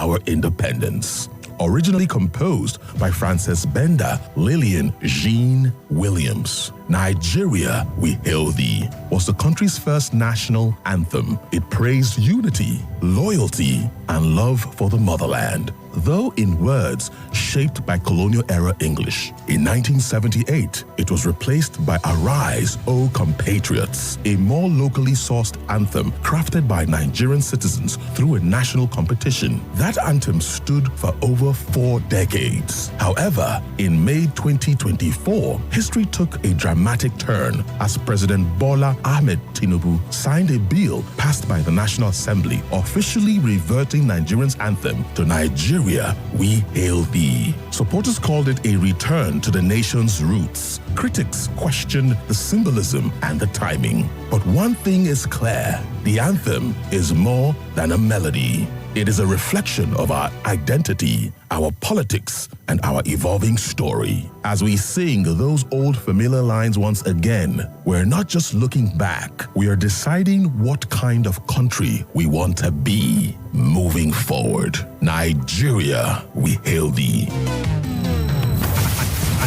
our independence. Originally composed by Frances Benda, Lillian Jean Williams. Nigeria, We Hail Thee was the country's first national anthem. It praised unity, loyalty, and love for the motherland. Though in words shaped by colonial-era English, in 1978, it was replaced by Arise, O Compatriots, a more locally sourced anthem crafted by Nigerian citizens through a national competition. That anthem stood for over 4 decades. However, in May 2024, history took a dramatic turn as President Bola Ahmed Tinubu signed a bill passed by the National Assembly officially reverting Nigerians' anthem to Nigeria, We Hail Thee. Supporters called it a return to the nation's roots. Critics questioned the symbolism and the timing. But one thing is clear, the anthem is more than a melody. It is a reflection of our identity, our politics, and our evolving story. As we sing those old familiar lines once again, we're not just looking back, we are deciding what kind of country we want to be moving forward. Nigeria, we hail thee.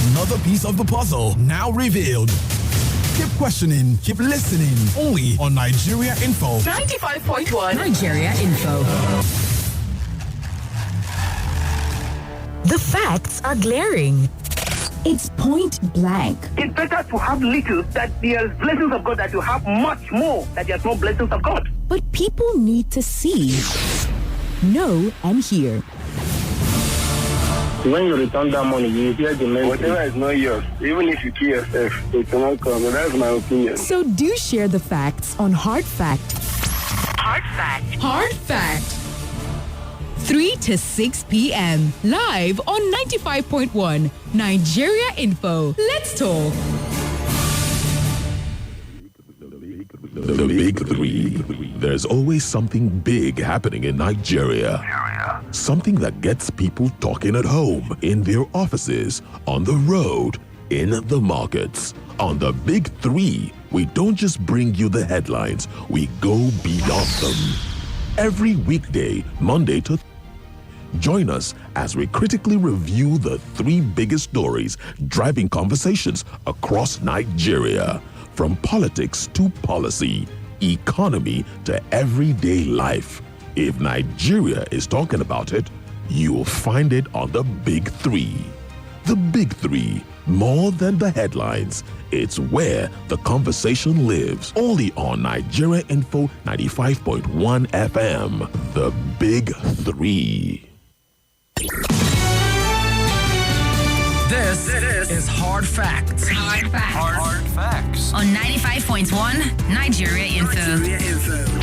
Another piece of the puzzle now revealed. Keep questioning, keep listening. Only on Nigeria Info. 95.1 Nigeria Info. The facts are glaring. It's point blank. It's better to have little that there's blessings of God, that you have much more that there's no blessings of God. But people need to see, know, and hear. When you return that money, you hear the message. Whatever is not yours, even if you kill yourself, it will not come. That's my opinion. So do share the facts on Hard Fact. Hard fact. Hard Fact. 3 to 6 p.m. Live on 95.1 Nigeria Info. Let's talk. The Big Three. There's always something big happening in Nigeria. Something that gets people talking at home, in their offices, on the road, in the markets. On the Big Three, we don't just bring you the headlines, we go beyond them. Every weekday, Monday to join us as we critically review the 3 biggest stories driving conversations across Nigeria. From politics to policy, economy to everyday life. If Nigeria is talking about it, you'll find it on the Big Three. The Big Three, more than the headlines. It's where the conversation lives. Only on Nigeria Info 95.1 FM. The Big Three. This is Hard Facts. Hard Facts. Hard Facts. On 95.1 Nigeria Info.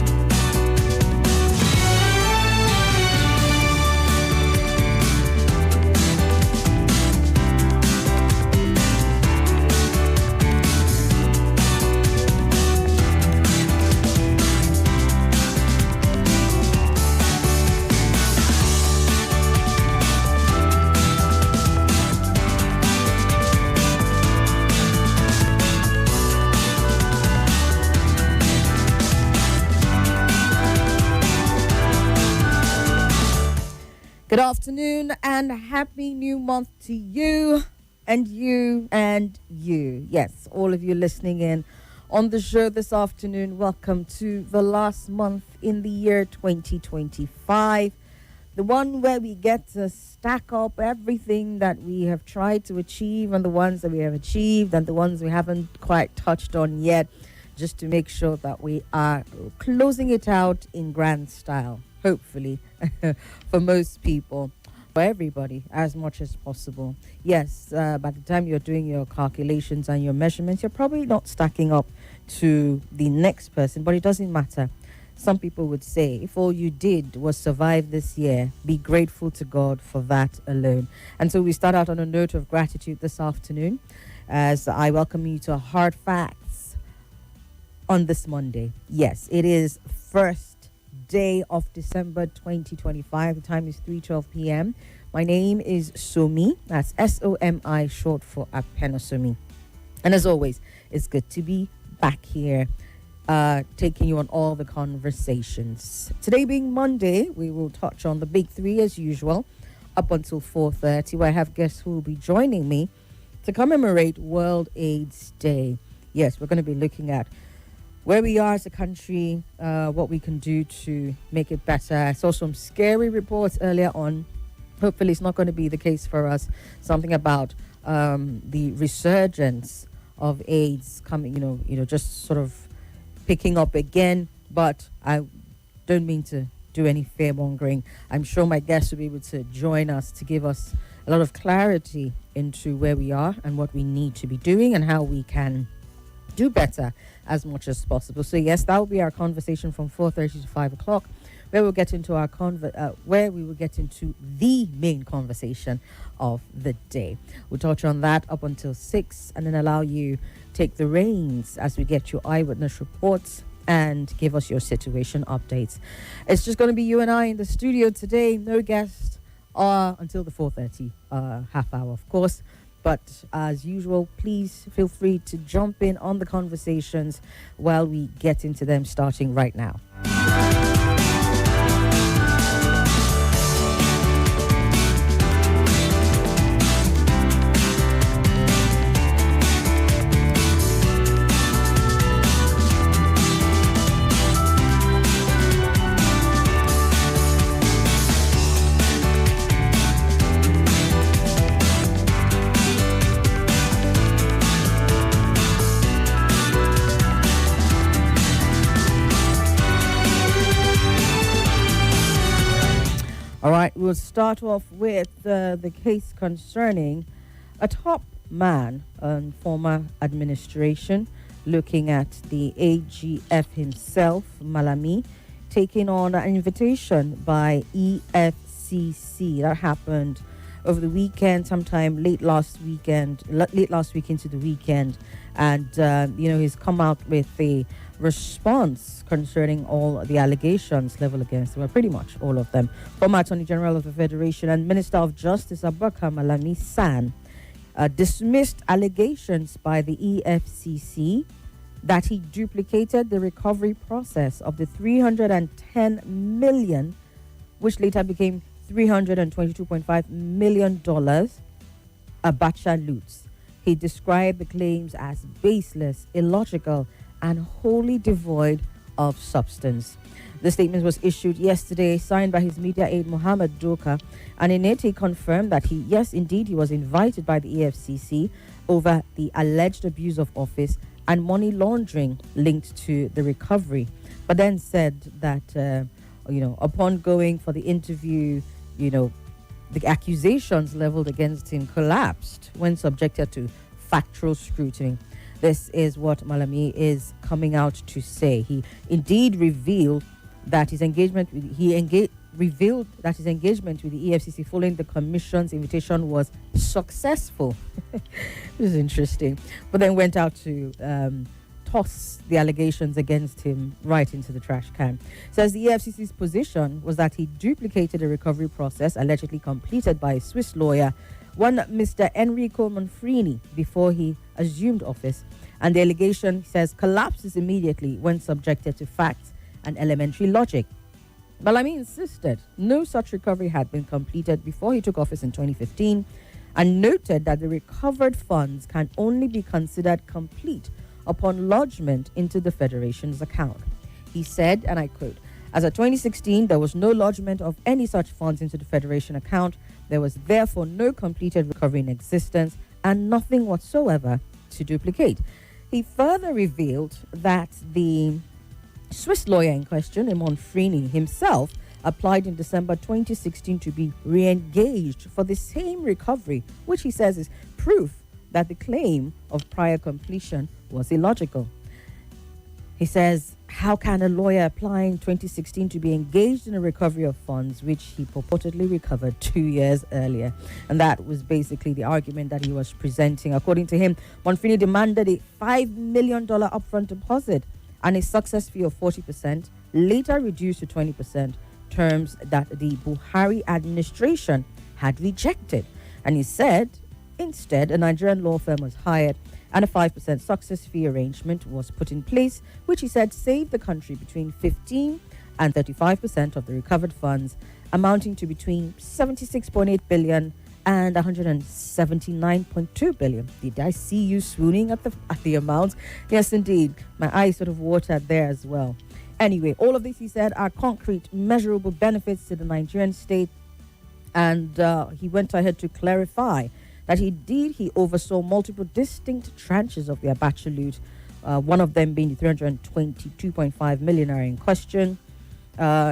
Good afternoon and happy new month to you and you and you. Yes, all of you listening in on the show this afternoon. Welcome to the last month in the year 2025. The one where we get to stack up everything that we have tried to achieve and the ones that we have achieved and the ones we haven't quite touched on yet, just to make sure that we are closing it out in grand style. Hopefully, for most people, for everybody, as much as possible. Yes, by the time you're doing your calculations and your measurements, you're probably not stacking up to the next person, but it doesn't matter. Some people would say, if all you did was survive this year, be grateful to God for that alone. And so we start out on a note of gratitude this afternoon, as I welcome you to Hard Facts on this Monday. Yes, it is first day of December 2025. The time is 3:12 p.m. My name is Somi. That's Somi, short for Apenosomi. And as always, it's good to be back here taking you on all the conversations. Today being Monday, we will touch on the big three as usual up until 4:30, where I have guests who will be joining me to commemorate World AIDS Day. Yes, we're going to be looking at where we are as a country, what we can do to make it better. I saw some scary reports earlier on. Hopefully it's not going to be the case for us. Something about the resurgence of AIDS coming, just sort of picking up again. But I don't mean to do any fear-mongering. I'm sure my guests will be able to join us to give us a lot of clarity into where we are and what we need to be doing and how we can do better as much as possible. So yes, that will be our conversation from 4:30 to 5 o'clock, where we'll get into where we will get into the main conversation of the day. We'll touch on that up until 6, and then allow you take the reins as we get your eyewitness reports and give us your situation updates. It's just going to be you and I in the studio today. No guest until the 4:30 half hour, of course. But as usual, please feel free to jump in on the conversations while we get into them, starting right now. All right, we'll start off with the case concerning a top man in former administration, looking at the AGF himself, Malami, taking on an invitation by EFCC. That happened over the weekend, sometime late last week into the weekend. And, he's come out with a response concerning all the allegations leveled against him, well, pretty much all of them. Former Attorney General of the Federation and Minister of Justice Abubakar Malami San dismissed allegations by the EFCC that he duplicated the recovery process of the $310 million, which later became $322.5 million, Abacha loots. He described the claims as baseless, illogical, and wholly devoid of substance. The statement was issued yesterday, signed by his media aide Mohammed Doka, and in it he confirmed that he was invited by the EFCC over the alleged abuse of office and money laundering linked to the recovery, but then said that, upon going for the interview, the accusations leveled against him collapsed when subjected to factual scrutiny. This is what Malami is coming out to say. He indeed revealed that his engagement with the EFCC following the commission's invitation was successful. This is interesting. But then went out to toss the allegations against him right into the trash can. Says the EFCC's position was that he duplicated a recovery process allegedly completed by a Swiss lawyer, one Mr. Enrico Manfrini, before he assumed office, and the allegation, he says, collapses immediately when subjected to facts and elementary logic. Malami insisted no such recovery had been completed before he took office in 2015, and noted that the recovered funds can only be considered complete upon lodgement into the Federation's account. He said, and I quote, "As of 2016, there was no lodgement of any such funds into the Federation account. There was therefore no completed recovery in existence and nothing whatsoever to duplicate." He further revealed that the Swiss lawyer in question, Manfrini himself, applied in December 2016 to be re-engaged for the same recovery, which he says is proof that the claim of prior completion was illogical. He says, how can a lawyer apply in 2016 to be engaged in a recovery of funds which he purportedly recovered 2 years earlier? And that was basically the argument that he was presenting. According to him, Manfrini demanded a $5 million upfront deposit and a success fee of 40%, later reduced to 20%, terms that the Buhari administration had rejected. And he said, instead, a Nigerian law firm was hired and a 5% success fee arrangement was put in place, which he said saved the country between 15 and 35% of the recovered funds, amounting to between 76.8 billion and 179.2 billion. Did I see you swooning at the amount? Yes, indeed. My eyes sort of watered there as well. Anyway, all of this, he said, are concrete, measurable benefits to the Nigerian state. And he went ahead to clarify that indeed he oversaw multiple distinct tranches of the Abacha loot, one of them being the 322.5 million naira in question.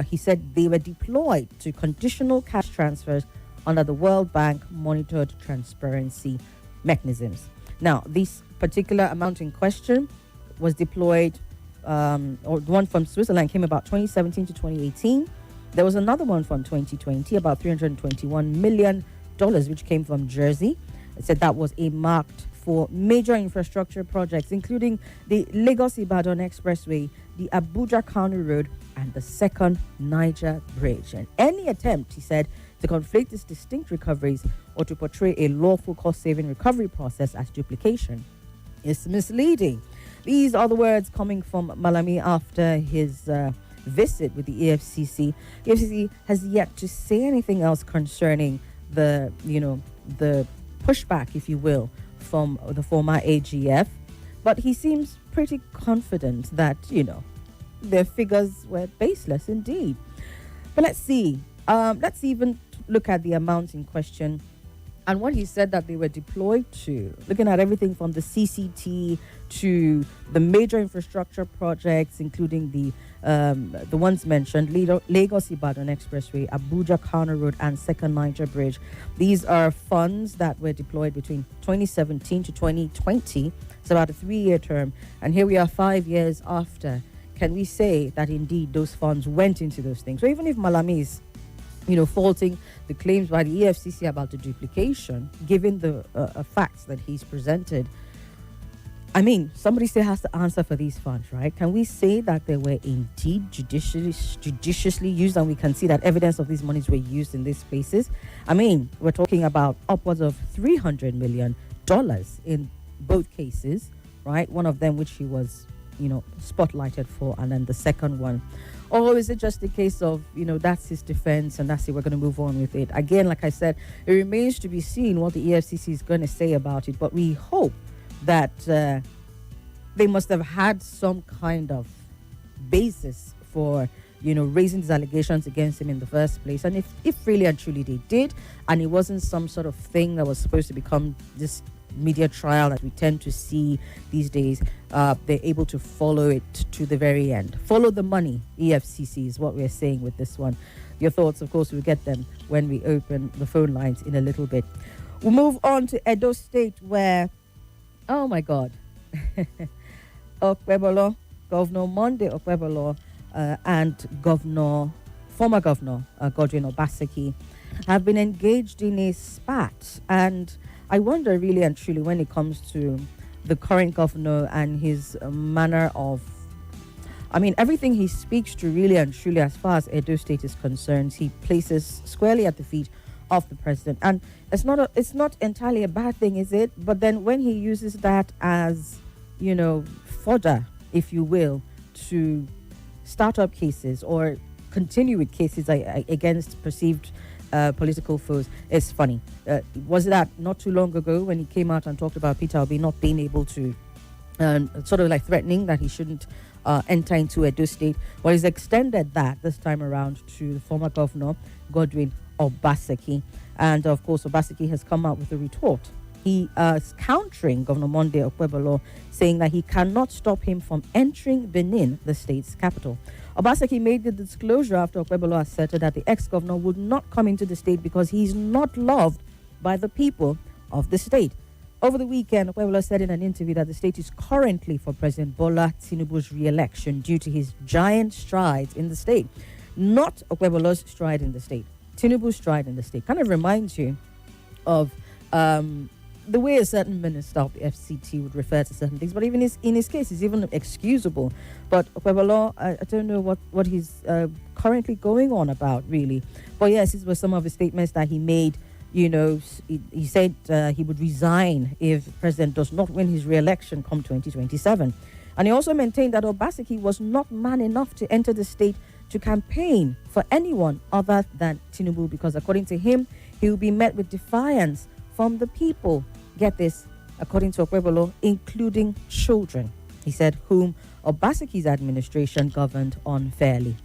He said they were deployed to conditional cash transfers under the World Bank monitored transparency mechanisms. Now, this particular amount in question was deployed, or the one from Switzerland came about 2017 to 2018. There was another one from 2020, about $321 million, which came from Jersey. It said that was earmarked for major infrastructure projects, including the Lagos-Ibadan Expressway, the Abuja-Kano Road, and the second Niger Bridge. And any attempt, he said, to conflate these distinct recoveries or to portray a lawful cost-saving recovery process as duplication is misleading. These are the words coming from Malami after his visit with the EFCC. The EFCC has yet to say anything else concerning the pushback, if you will, from the former AGF. But he seems pretty confident that, their figures were baseless indeed. But let's see. Let's even look at the amounts in question and what he said that they were deployed to, looking at everything from the CCT to the major infrastructure projects, including the ones mentioned, Lagos-Ibadan Expressway, Abuja-Kano Road, and Second Niger Bridge. These are funds that were deployed between 2017 to 2020. It's about a 3-year term. And here we are 5 years after. Can we say that indeed those funds went into those things? So even if Malami is faulting the claims by the EFCC about the duplication, given the facts that he's presented, I mean, somebody still has to answer for these funds, right? Can we say that they were indeed judiciously used, and we can see that evidence of these monies were used in these places? I mean, we're talking about upwards of $300 million in both cases, right? One of them which he was, spotlighted for, and then the second one. Or is it just a case of, that's his defense and that's it, we're going to move on with it? Again, like I said, it remains to be seen what the EFCC is going to say about it, but we hope that they must have had some kind of basis for, raising these allegations against him in the first place. And if really and truly they did, and it wasn't some sort of thing that was supposed to become this media trial that we tend to see these days, they're able to follow it to the very end. Follow the money, EFCC, is what we're saying with this one. Your thoughts, of course, we'll get them when we open the phone lines in a little bit. We'll move on to Edo State, where, oh my God, Okwebolo, Governor Monday Okwebolo, and former Governor Godwin Obaseki have been engaged in a spat. And I wonder really and truly, when it comes to the current governor and his manner of, everything he speaks to really and truly, as far as Edo State is concerned, he places squarely at the feet of the president. And it's not entirely a bad thing, is it? But then when he uses that as, fodder, if you will, to start up cases or continue with cases against perceived political foes, it's funny. Was that not too long ago when he came out and talked about Peter Obi not being able to, sort of like threatening that he shouldn't enter into Edo State? Well, he's extended that this time around to the former governor, Godwin Obaseki. And of course, Obaseki has come out with a retort. He is countering Governor Monday Okwebolo, saying that he cannot stop him from entering Benin, the state's capital. Obaseki made the disclosure after Okwebolo asserted that the ex-governor would not come into the state because he's not loved by the people of the state. Over the weekend, Okwebolo said in an interview that the state is currently for President Bola Tinubu's re-election due to his giant strides in the state. Not Okwebolo's stride in the state, Tinubu's stride in the state. Kind of reminds you of the way a certain minister of the FCT would refer to certain things, but even in his case, it's even excusable. But Okwebolo, I don't know what he's currently going on about, really. But yes, these were some of the statements that he made He said he would resign if the president does not win his re-election come 2027. And he also maintained that Obaseki was not man enough to enter the state to campaign for anyone other than Tinubu, because according to him, he will be met with defiance from the people. Get this, according to Okwebolo, including children, he said, whom Obaseki's administration governed unfairly.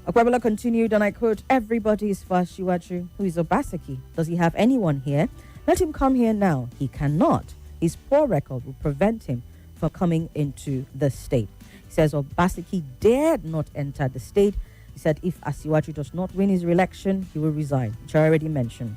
Okwebolo continued, and I quote, "Everybody is for Shiwaju. Who is Obaseki? Does he have anyone here? Let him come here now. He cannot. His poor record will prevent him from coming into the state." He says Obaseki dared not enter the state. He said if Asiwaju does not win his re-election, he will resign, which I already mentioned.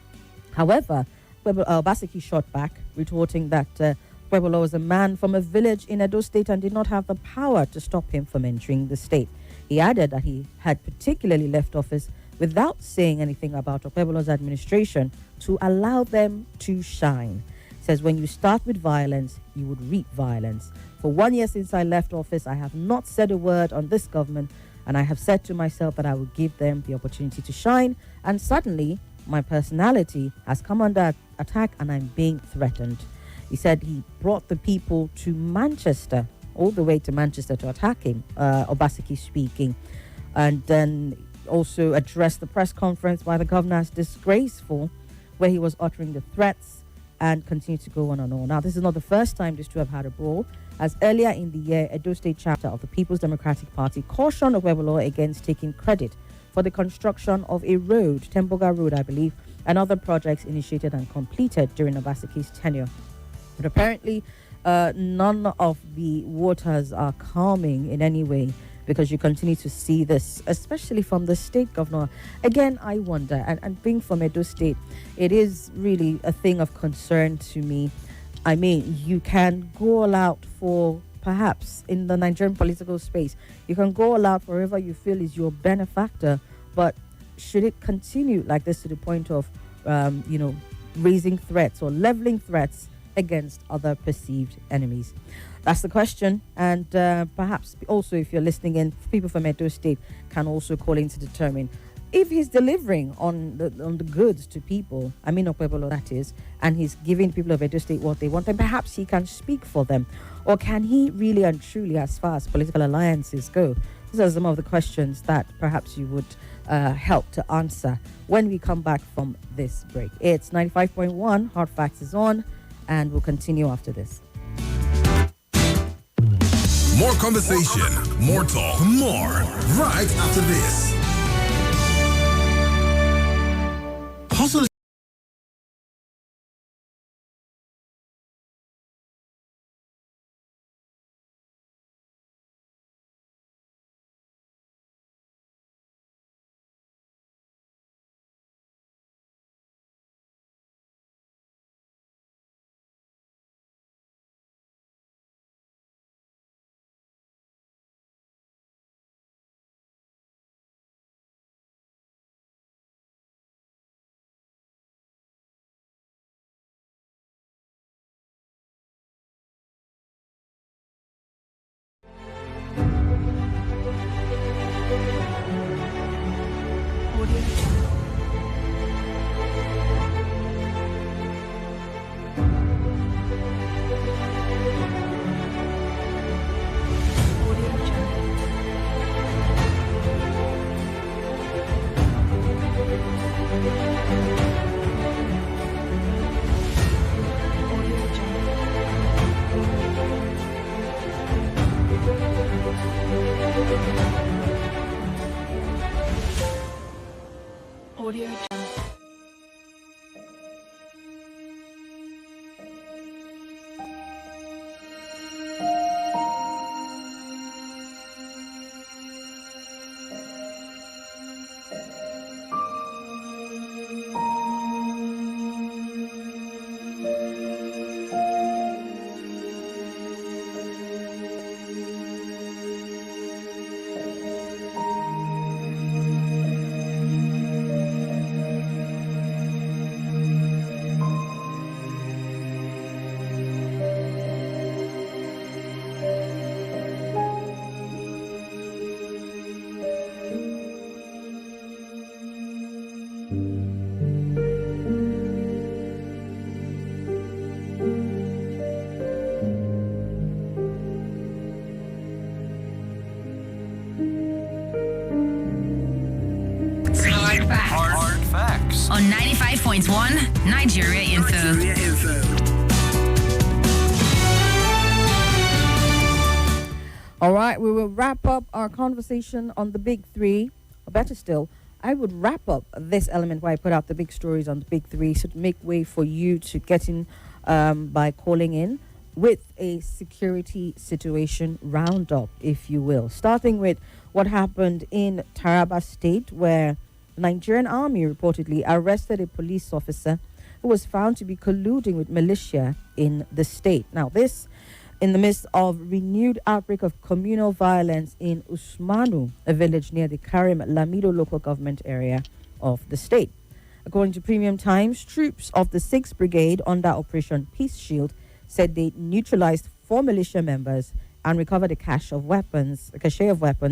However, Obaseki shot back, retorting that Pueblo was a man from a village in Edo State and did not have the power to stop him from entering the state. He added that he had particularly left office without saying anything about Pueblo's administration to allow them to shine. He says, when you start with violence, you would reap violence. For 1 year since I left office, I have not said a word on this government, and I have said to myself that I will give them the opportunity to shine, and suddenly my personality has come under attack and I'm being threatened. He said he brought the people to Manchester, all the way to Manchester, to attack him, Obaseki speaking, and then also addressed the press conference by the governor as disgraceful, where he was uttering the threats and continued to go on and on. Now, this is not the first time these two have had a brawl, as earlier in the year, Edo State chapter of the People's Democratic Party cautioned Okwebolo against taking credit for the construction of a road, Temboga Road, I believe, and other projects initiated and completed during Obaseki's tenure. But apparently, none of the waters are calming in any way, because you continue to see this, especially from the state governor. Again, I wonder, and being from Edo State, it is really a thing of concern to me. I mean, you can go all out for, perhaps in the Nigerian political space, you can go all out for whoever you feel is your benefactor, but should it continue like this to the point of, raising threats or leveling threats against other perceived enemies? That's the question. And perhaps also, if you're listening in, people from Edo State can also call in to determine if he's delivering on the goods to people. I mean, Okwebolo, that is, and he's giving people of Edo State what they want, then perhaps he can speak for them. Or can he really and truly, as far as political alliances go? These are some of the questions that perhaps you would help to answer when we come back from this break. It's 95.1, Hard Facts is on, and we'll continue after this. More conversation, more talk, more right after this. Hustle. Audio on 95.1 Nigeria Info. All right, we will wrap up our conversation on the big three. Or better still, I would wrap up this element where I put out the big stories on the big three, so to make way for you to get in by calling in with a security situation roundup, if you will. Starting with what happened in Taraba State, where the Nigerian army reportedly arrested a police officer who was found to be colluding with militia in the state. Now, this in the midst of renewed outbreak of communal violence in Usmanu, a village near the Karim Lamido local government area of the state. According to Premium Times, troops of the 6th Brigade under Operation Peace Shield said they neutralized 4 militia members and recovered a cache of weapons,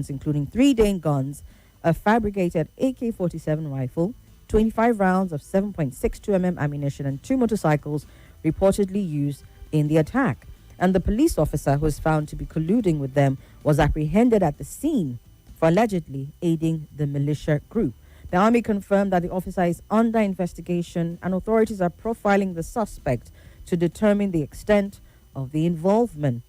including 3 Dane guns, a fabricated AK-47 rifle, 25 rounds of 7.62mm ammunition, and 2 motorcycles reportedly used in the attack. And the police officer who was found to be colluding with them was apprehended at the scene for allegedly aiding the militia group. The army confirmed that the officer is under investigation and authorities are profiling the suspect to determine the extent of the involvement.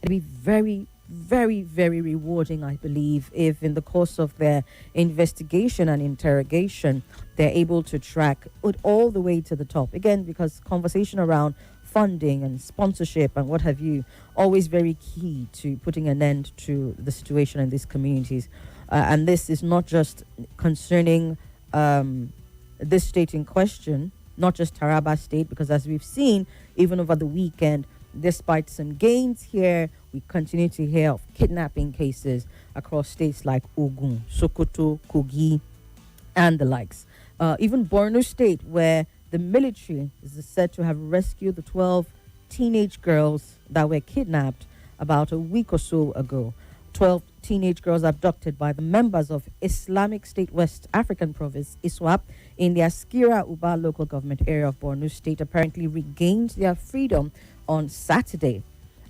It'd be very, very, very rewarding, I believe, if in the course of their investigation and interrogation, they're able to track it all the way to the top. Again, because conversation around funding and sponsorship and what have you, always very key to putting an end to the situation in these communities. And this is not just concerning this state in question, not just Taraba State, because as we've seen, even over the weekend, despite some gains here, we continue to hear of kidnapping cases across states like Ogun, Sokoto, Kogi, and the likes. Even Borno State, where the military is said to have rescued the 12 teenage girls that were kidnapped about a week or so ago. 12 teenage girls abducted by the members of Islamic State West African Province, ISWAP, in the Askira Uba local government area of Borno State apparently regained their freedom on Saturday.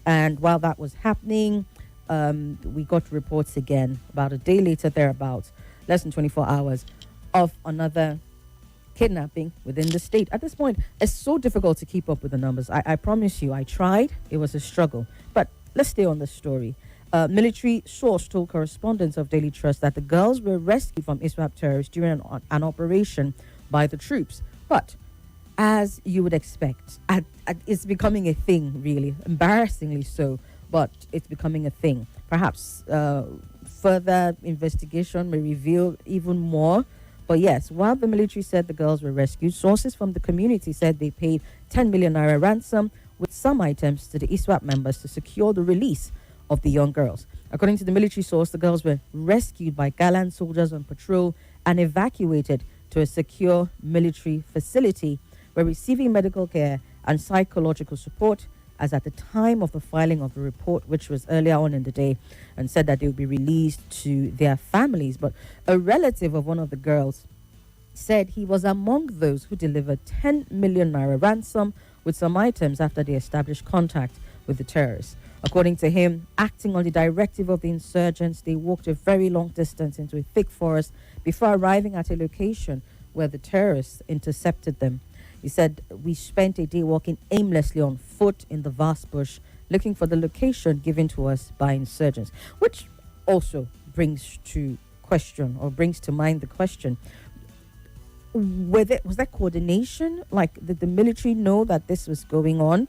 And while that was happening, we got reports again about a day later, thereabouts, less than 24 hours, of another kidnapping within the state. At this point, it's so difficult to keep up with the numbers. I promise you, I tried. It was a struggle. But let's stay on the story. Military source told correspondents of Daily Trust that the girls were rescued from ISWAP terrorists during an operation by the troops. But as you would expect, it's becoming a thing, really, embarrassingly so, but it's becoming a thing. Perhaps further investigation may reveal even more. But yes, while the military said the girls were rescued, sources from the community said they paid 10 million naira ransom with some items to the ISWAP members to secure the release of the young girls. According to the military source, the girls were rescued by gallant soldiers on patrol and evacuated to a secure military facility where receiving medical care and psychological support, as at the time of the filing of the report, which was earlier on in the day, and said that they would be released to their families. But a relative of one of the girls said he was among those who delivered 10 million naira ransom with some items after they established contact with the terrorists. According to him, acting on the directive of the insurgents, they walked a very long distance into a thick forest before arriving at a location where the terrorists intercepted them. He said, "We spent a day walking aimlessly on foot in the vast bush, looking for the location given to us by insurgents," which also brings to mind the question, was there coordination? Like, did the military know that this was going on?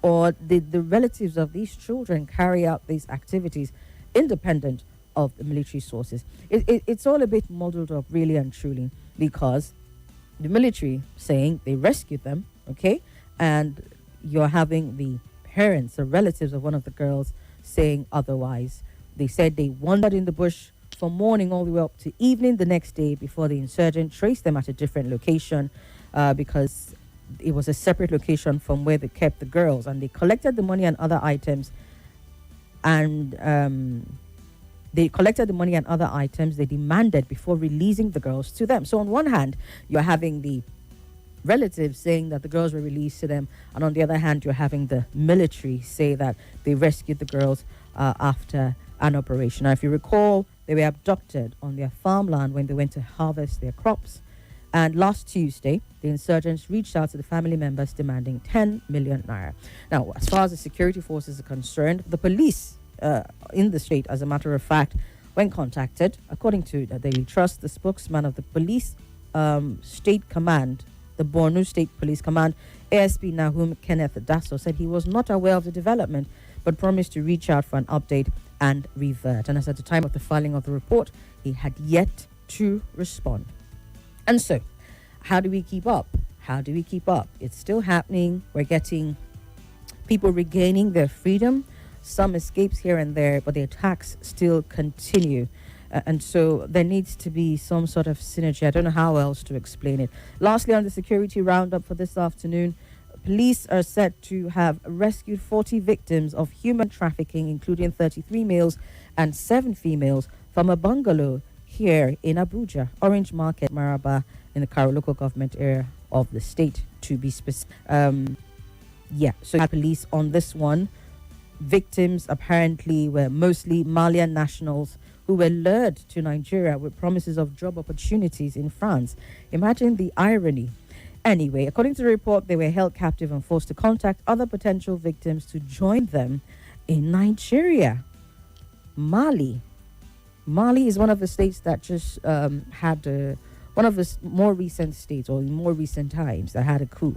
Or did the relatives of these children carry out these activities independent of the military sources? It's all a bit muddled up, really and truly, because the military saying they rescued them, okay? And you're having the parents or relatives of one of the girls saying otherwise. They said they wandered in the bush from morning all the way up to evening the next day before the insurgent traced them at a different location because it was a separate location from where they kept the girls, and they collected the money and other items. And they demanded before releasing the girls to them. So on one hand, you're having the relatives saying that the girls were released to them, and on the other hand, you're having the military say that they rescued the girls after an operation. Now, if you recall, they were abducted on their farmland when they went to harvest their crops. And last Tuesday, the insurgents reached out to the family members demanding 10 million naira. Now, as far as the security forces are concerned, the police in the state, as a matter of fact, when contacted, according to the Daily Trust, the spokesman of the police state command, the Borno State Police Command, ASP Nahum Kenneth Dasso, said he was not aware of the development, but promised to reach out for an update and revert. And as at the time of the filing of the report, he had yet to respond. And so, how do we keep up? How do we keep up? It's still happening. We're getting people regaining their freedom. Some escapes here and there, but the attacks still continue. And so there needs to be some sort of synergy. I don't know how else to explain it. Lastly, on the security roundup for this afternoon, police are said to have rescued 40 victims of human trafficking, including 33 males and 7 females, from a bungalow here in Abuja, Orange Market, Maraba, in the Karo local government area of the state, to be specific. So police on this one. Victims apparently were mostly Malian nationals who were lured to Nigeria with promises of job opportunities in France. Imagine the irony. Anyway, according to the report, they were held captive and forced to contact other potential victims to join them in Nigeria. Mali is one of the states that just had one of the more recent states, or in more recent times, that had a coup.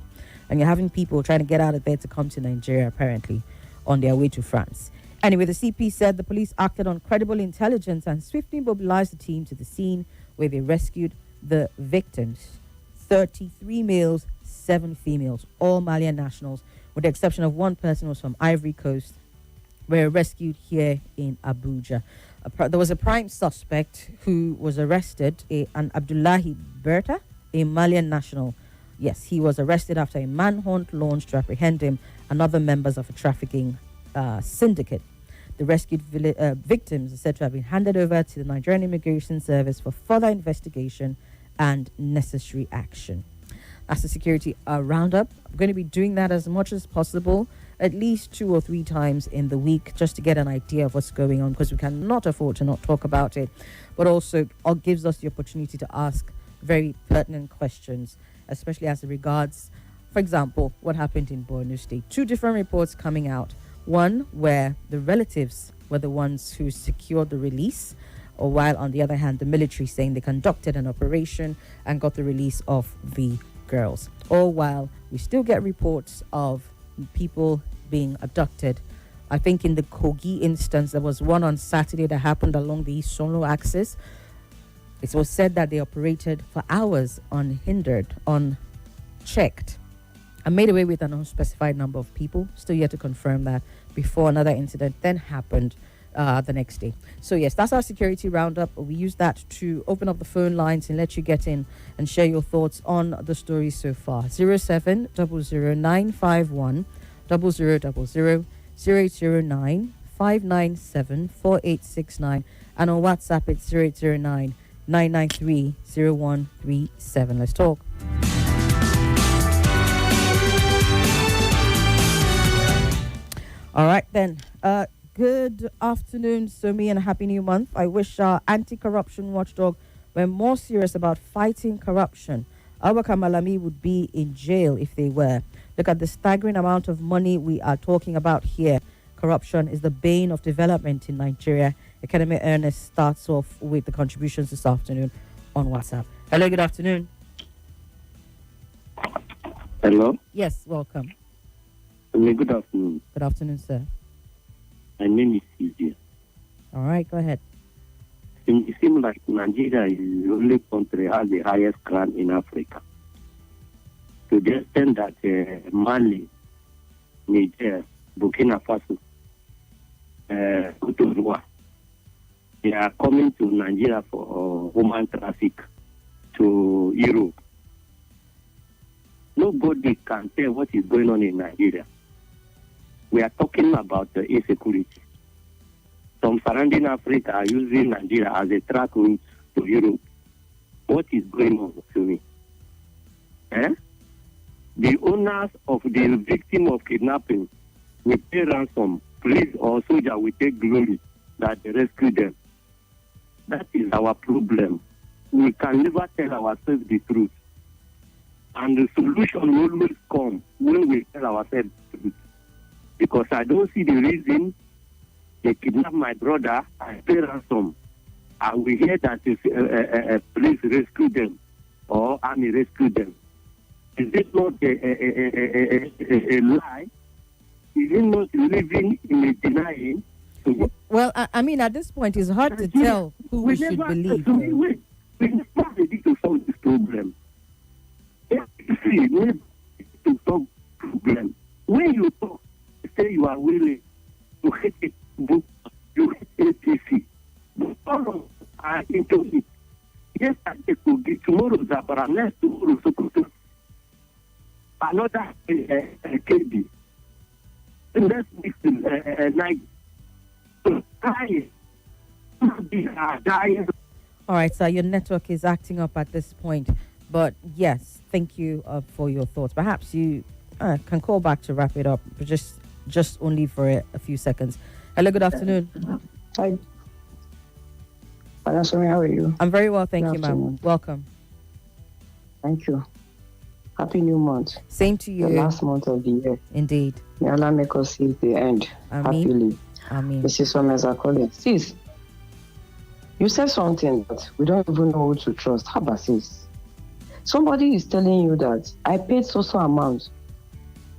And you're having people trying to get out of there to come to Nigeria, apparently, on their way to France. Anyway, the CP said the police acted on credible intelligence and swiftly mobilized the team to the scene where they rescued the victims. 33 males, 7 females, all Malian nationals, with the exception of one person who was from Ivory Coast, were rescued here in Abuja. There was a prime suspect who was arrested, an Abdullahi Berta, a Malian national. Yes, he was arrested after a manhunt launched to apprehend him and other members of a trafficking syndicate. The rescued victims are said to have been handed over to the Nigerian Immigration Service for further investigation and necessary action. That's the security roundup. I'm going to be doing that as much as possible, at least 2 or 3 times in the week, just to get an idea of what's going on, because we cannot afford to not talk about it, but also it gives us the opportunity to ask very pertinent questions, especially as it regards, for example, what happened in Borno State. 2 different reports coming out. One where the relatives were the ones who secured the release, or while on the other hand, the military saying they conducted an operation and got the release of the girls. All while we still get reports of people being abducted. I think in the Kogi instance, there was one on Saturday that happened along the East Solo axis. It was said that they operated for hours unhindered, unchecked, and made away with an unspecified number of people. Still yet to confirm that, before another incident then happened the next day. So yes, that's our security roundup. We use that to open up the phone lines and let you get in and share your thoughts on the story so far. 0700951 0000 0809 597 4869, and on WhatsApp it's 0809 993 0137. Let's talk. All right then. Good afternoon, Somi, and a happy new month. I wish our anti-corruption watchdog were more serious about fighting corruption. Abubakar Malami would be in jail if they were. Look at the staggering amount of money we are talking about here. Corruption is the bane of development in Nigeria. Academy Ernest starts off with the contributions this afternoon on WhatsApp. Hello, good afternoon. Hello? Yes, welcome. Good afternoon. Good afternoon, sir. My name is Sylvia. All right, go ahead. It seems like Nigeria is the only country that has the highest crime in Africa. To the extent that Mali, Niger, Burkina Faso, Cote d'Ivoire, they are coming to Nigeria for human traffic to Europe. Nobody can tell what is going on in Nigeria. We are talking about insecurity. Some surrounding Africa are using Nigeria as a track route to Europe. What is going on to me? The owners of the victim of kidnapping will pay ransom. Police or soldier will take glory that they rescued them. That is our problem. We can never tell ourselves the truth. will always come when we tell ourselves the truth. Because I don't see the reason they kidnap my brother and pay ransom. And we hear that if police rescue them or army rescue them. Is it not a lie? Is it not living in a denying? Well, I mean, at this point, it's hard to tell who we should believe. We never ready to solve this problem. We need to solve the problem. When you talk, say you are willing to hate it, you hate APC. But all of us are into it. Yes, it could be tomorrow, Zabara, next tomorrow, Sokoto. Another KB. Let's mix night. All right, so your network is acting up at this point. But yes, thank you for your thoughts. Perhaps you can call back to wrap it up, but just only for a few seconds. Hello, good afternoon. Hi. Somi, how are you? I'm very well, thank you, ma'am. Welcome. Thank you. Happy new month. Same to you. The last month of the year. Indeed. May Allah make us see the end happily. Amen. Mrs. Somi calling. Sis, you said something that we don't even know who to trust. How about sis? Somebody is telling you that I paid so amount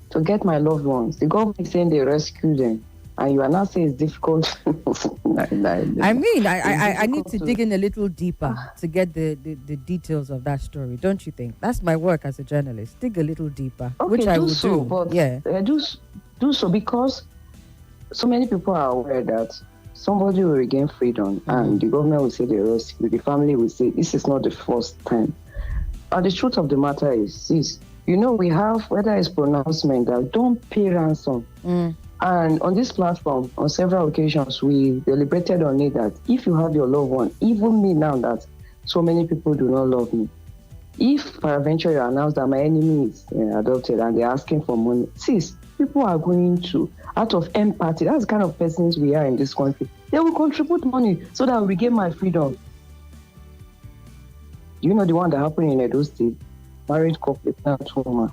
to get my loved ones. The government is saying they rescued them. And you are now saying it's difficult. I mean, I need to dig in a little deeper to get the details of that story, don't you think? That's my work as a journalist. Dig a little deeper, okay, which I will so, do. But yeah. Do so because so many people are aware that somebody will regain freedom and the government will say they rescue. The family will say this is not the first time. And the truth of the matter is this. You know, we have, whether it's pronouncement that don't pay ransom. And on this platform, on several occasions, we deliberated on it that if you have your loved one, even me now that so many people do not love me, if peradventure you announce that my enemy is adopted and they're asking for money, sis, people are going to, out of empathy, that's the kind of persons we are in this country, they will contribute money so that I will regain my freedom. You know the one that happened in Edo State, married couple, woman,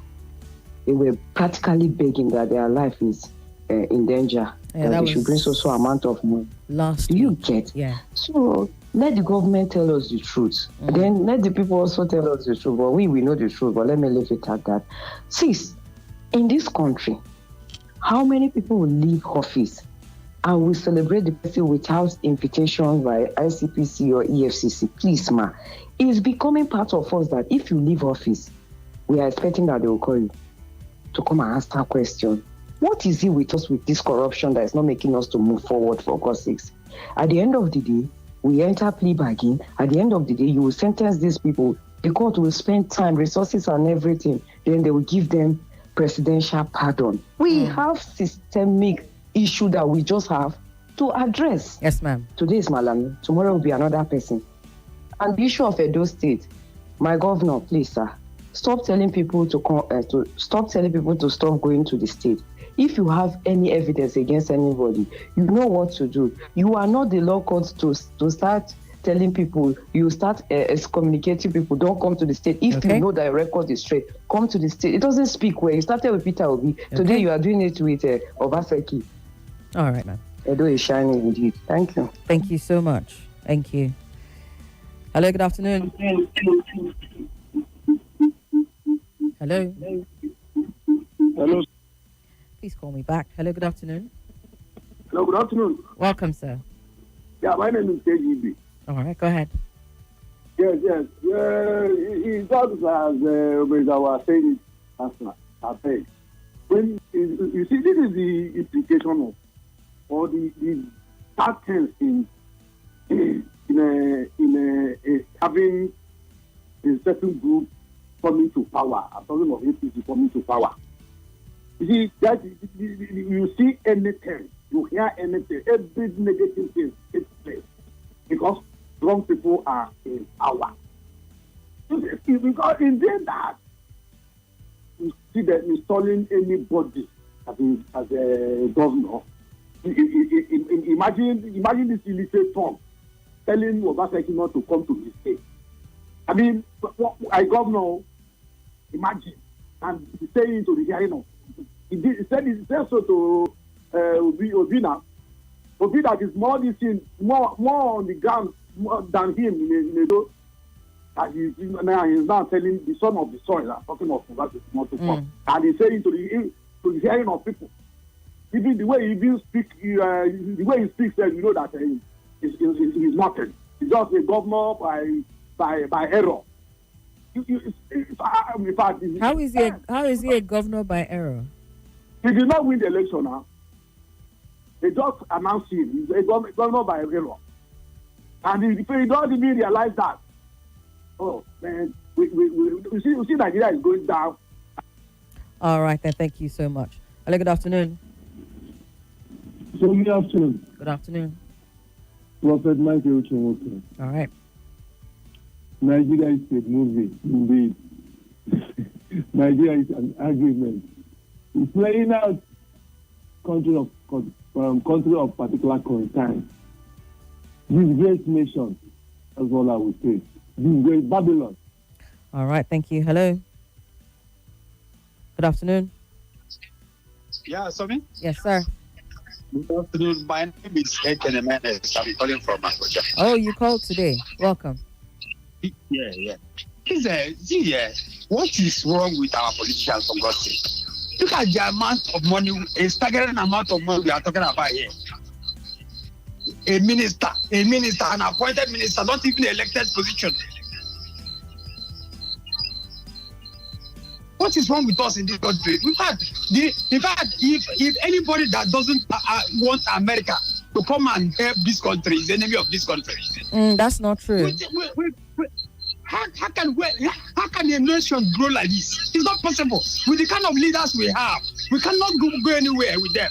they were practically begging that their life is in danger. That they should bring so amount of money. Do you get? Yeah. So let the government tell us the truth. And then let the people also tell us the truth. But we know the truth, but let me leave it at that. Sis, in this country, how many people will leave office and will celebrate the person without invitation by ICPC or EFCC? Please, ma. It's becoming part of us that if you leave office, we are expecting that they will call you to come and answer questions. What is it with us with this corruption that is not making us to move forward, for God's sakes? At the end of the day, we enter plea bargain. At the end of the day, you will sentence these people. The court will spend time, resources, and everything. Then they will give them presidential pardon. We have systemic issue that we just have to address. Yes, ma'am. Today is Malami. Tomorrow will be another person. And the issue of Edo State, my governor, please, sir, stop telling people to stop going to the state. If you have any evidence against anybody, you know what to do. You are not the law court to start telling people, you start excommunicating people, don't come to the state. If you know that your record is straight, come to the state. It doesn't speak well. You started with Peter Obi. Today you are doing it with Obaseki. All right, ma'am. Edo is shining indeed. Thank you. Thank you so much. Thank you. Hello, good afternoon. Hello. Hello. Please call me back. Hello, good afternoon. Hello, good afternoon. Welcome, sir. Yeah, my name is KGB. All right, go ahead. Yes. It's just as Obeza was saying it, I think. When you see, this is the implication of, or the bad things in having a certain group coming to power. I'm talking of APC coming to power. You see, you see anything, you hear anything, every negative thing takes place because wrong people are in power. Because in doing that, you see that installing anybody as a governor. Imagine this illiterate tongue telling Obaseki not to come to the state. I mean, I governor, imagine. and saying to the hearing of. He said so to Obina. Obina is more this thing, more on the ground than him in a and he's now telling the son of the soil, talking of that is not to come. And he's saying to the hearing of people. Even the way he speaks, you know that he's nothing. He's just a governor by error. How is he a governor by error? He did not win the election now. They just announced him. He's a governor by error. And he doesn't even realize that. Oh, man, we see Nigeria is going down. All right, then. Thank you so much. Hello, good afternoon. Good afternoon. Good afternoon. Prophet Michael Chimoke. All right. Nigeria is a movie, indeed. Nigeria is an agreement. It's playing out country of particular concern. This great nation, that's all I would say. This great Babylon. All right, thank you. Hello. Good afternoon. Yeah, Somi? Yes, sir. Good afternoon. My name is Eken Emenes. I'm calling from Abuja. Oh, you called today. Welcome. Yeah. What is wrong with our politicians, for God's sake? Look at the amount of money, a staggering amount of money we are talking about here. A minister, an appointed minister, not even an elected position. What is wrong with us in this country? In fact, if anybody that doesn't want America to come and help this country is the enemy of this country. That's not true. How can a nation grow like this? It's not possible. With the kind of leaders we have, we cannot go anywhere with them.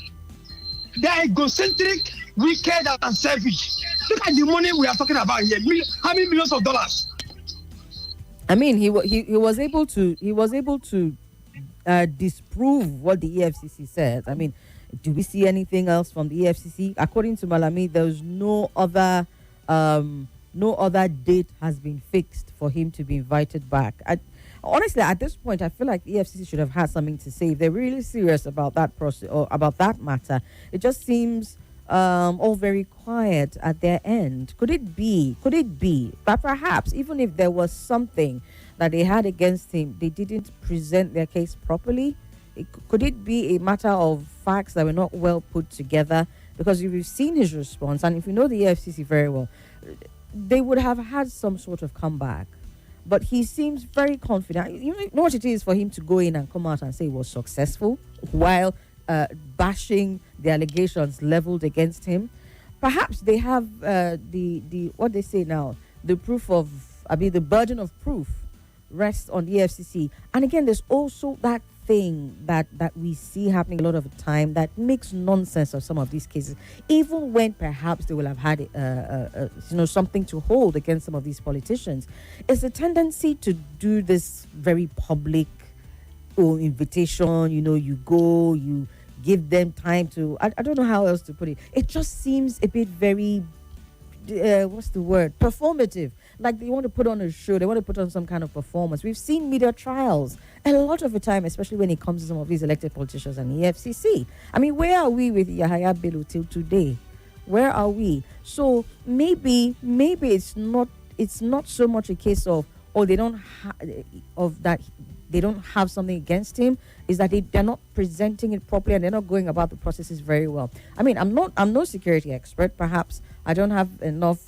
They are egocentric, wicked, and selfish. Look at the money we are talking about here. How many millions of dollars? I mean, he was able to disprove what the EFCC says. I mean, do we see anything else from the EFCC? According to Malami, there's no other date has been fixed for him to be invited back. Honestly, at this point, I feel like the EFCC should have had something to say. If they're really serious about that process or about that matter, it just seems all very quiet at their end. Could it be that perhaps even if there was something that they had against him, they didn't present their case properly? Could it be a matter of facts that were not well put together? Because if you've seen his response, and if you know the EFCC very well, they would have had some sort of comeback. But he seems very confident. You know what it is for him to go in and come out and say he was successful while bashing the allegations leveled against him. Perhaps they have the what they say now, the burden of proof rests on the EFCC. And again, there's also that thing that we see happening a lot of the time that makes nonsense of some of these cases, even when perhaps they will have had something to hold against some of these politicians. It's a tendency to do this very public invitation. You go, you give them time to, I don't know how else to put it. It just seems a bit very, performative. Like they want to put on a show, they want to put on some kind of performance. We've seen media trials a lot of the time, especially when it comes to some of these elected politicians and the FCC. I mean, where are we with Yahaya Bello till today? Where are we? So maybe it's not so much a case of they don't have something against him. Is that they're not presenting it properly and they're not going about the processes very well. I mean, I'm no security expert. Perhaps I don't have enough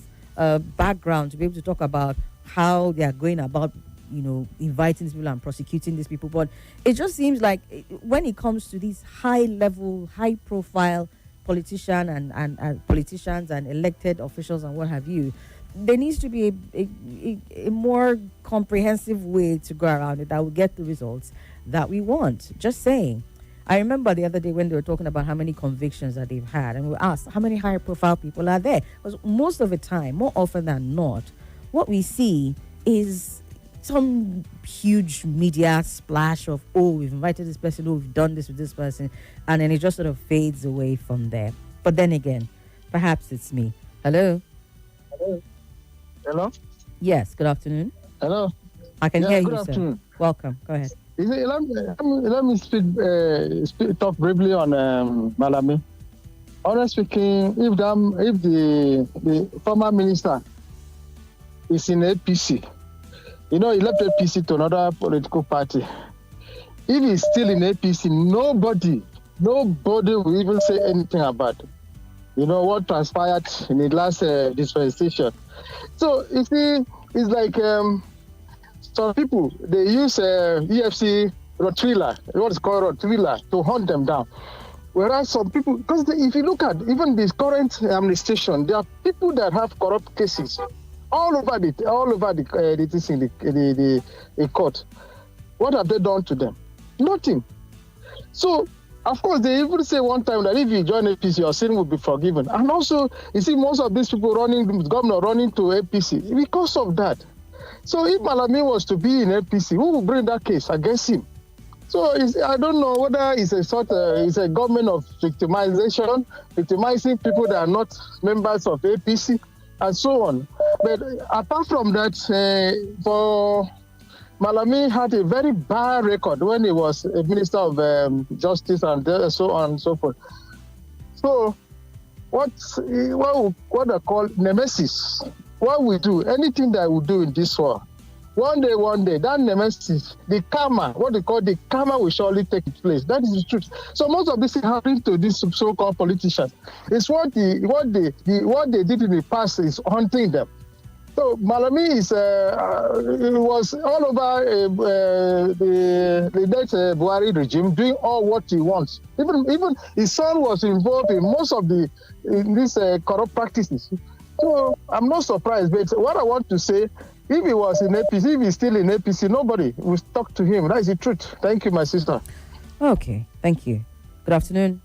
background to be able to talk about how they are going about, inviting these people and prosecuting these people. But it just seems like when it comes to these high-level, high-profile politicians and elected officials and what have you, there needs to be a more comprehensive way to go around it that will get the results that we want. Just saying. I remember the other day when they were talking about how many convictions that they've had, and we asked how many high-profile people are there. Because most of the time, more often than not, what we see is some huge media splash of, we've invited this person, we've done this with this person, and then it just sort of fades away from there. But then again, perhaps it's me. Hello? Hello? Yes, good afternoon. Hello? I can hear you, afternoon. sir. Welcome. Go ahead. Let me talk briefly on Malami. Honestly speaking, if the former minister is in APC, he left APC to another political party. If he's still in APC, nobody will even say anything about it. What transpired in the last dispensation. So you see, it's like some people, they use EFC Rottweiler, what is called Rottweiler, to hunt them down. Whereas some people, because if you look at even this current administration, there are people that have corrupt cases all over the court. What have they done to them? Nothing. So, of course, they even say one time that if you join APC, your sin will be forgiven. And also, you see most of these people governor running to APC because of that. So if Malami was to be in APC, who will bring that case against him? So I don't know whether it's a government of victimization, victimizing people that are not members of APC, and so on. But apart from that, for Malami had a very bad record when he was a minister of justice and so on and so forth. So what I call nemesis, what we do, anything that we do in this world, one day, that nemesis, the karma, what they call the karma will surely take its place. That is the truth. So most of this is happening to these so-called politicians. It's what they did in the past is haunting them. So Malami was all over the late Buhari regime, doing all what he wants. Even his son was involved in most of these corrupt practices. So I'm not surprised. But what I want to say, if he was in APC, if he's still in APC, nobody will talk to him. That is the truth. Thank you, my sister. Okay, thank you. Good afternoon.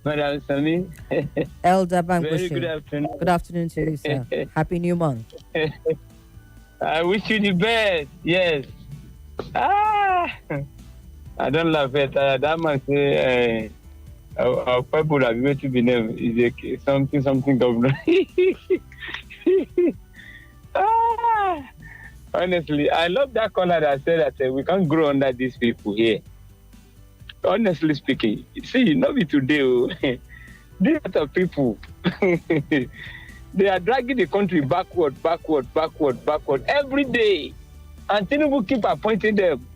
Madam Somi. Elder Bankwishing. Very good afternoon. Good afternoon to you, sir. Happy New Month. I wish you the best. Yes. I don't laugh at that man say our people that going to be named is something governor. Honestly, I love that caller that said that we can't grow under these people here. Honestly speaking, see, not be today. These other people, they are dragging the country backward every day. And Tinubu keep appointing them.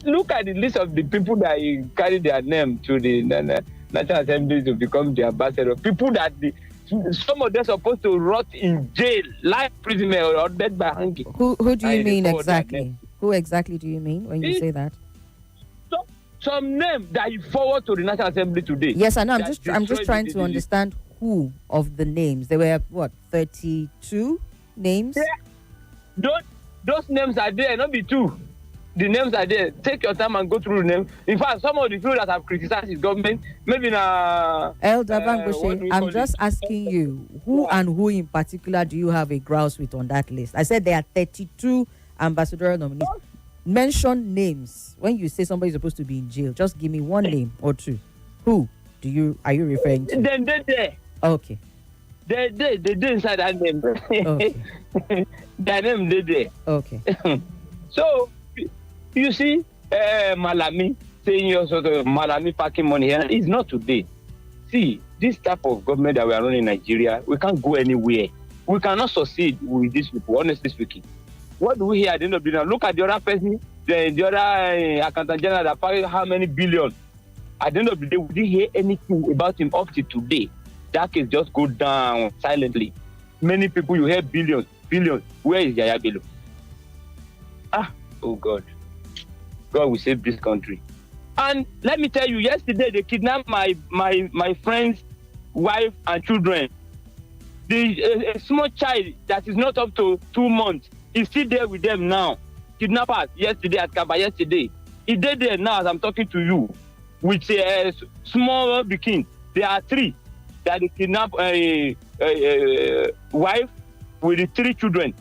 Look at the list of the people that carry their name to the National Assembly to become the ambassador. People that some of them are supposed to rot in jail, life prison or dead by hanging. Who do you mean exactly? Who exactly do you mean when you say that? Some name that you forward to the National Assembly today. Yes, I know. I'm just trying to understand who of the names. There were 32 names? Yeah. Those names are there, not be two. The names are there. Take your time and go through the names. In fact, some of the people that have criticized his government, maybe now. Elder Bangoshe, I'm just asking you, who and who in particular do you have a grouse with on that list? I said there are 32 ambassadorial nominees. Mention names. When you say somebody is supposed to be in jail, just give me one name or two. Who are you referring to? Then they're there. Okay. They inside that name. Okay. Their name they there. Okay. So you see, Malami saying you're sort of Malami packing money here. It's not today. See, this type of government that we are running in Nigeria, we can't go anywhere. We cannot succeed with these people, honestly speaking. What do we hear at the end of the day? Look at the other person, the other accountant general that paid how many billion. At the end of the day, we didn't hear anything about him up to today. That case just go down silently. Many people, you hear billions. Where is Yaya Bello? Oh God. God will save this country. And let me tell you, yesterday they kidnapped my friend's wife and children. A small child that is not up to 2 months is still there with them now. Kidnappers yesterday at Kaba yesterday. He did there now as I'm talking to you with a small bikini. There are 3 that they kidnapped a wife with the 3 children.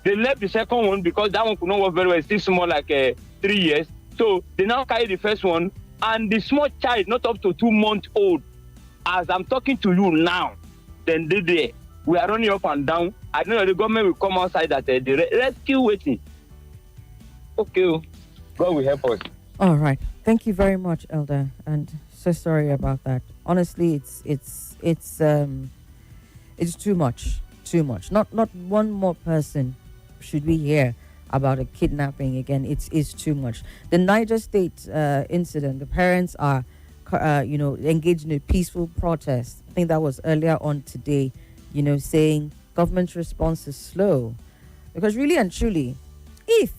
They left the second one because that one could not work very well. It's still small, like 3 years. So they now carry the first one, and the small child, not up to 2 months old, as I'm talking to you now, then they there. We are running up and down I don't know, the government will come outside that the rescue waiting. Okay, God will help us. All right. Thank you very much, Elder. And so sorry about that. Honestly, it's too much. Too much. Not one more person should we hear about a kidnapping again. It's too much. The Niger State incident. The parents are, engaged in a peaceful protest. I think that was earlier on today. Saying government response is slow, because really and truly, if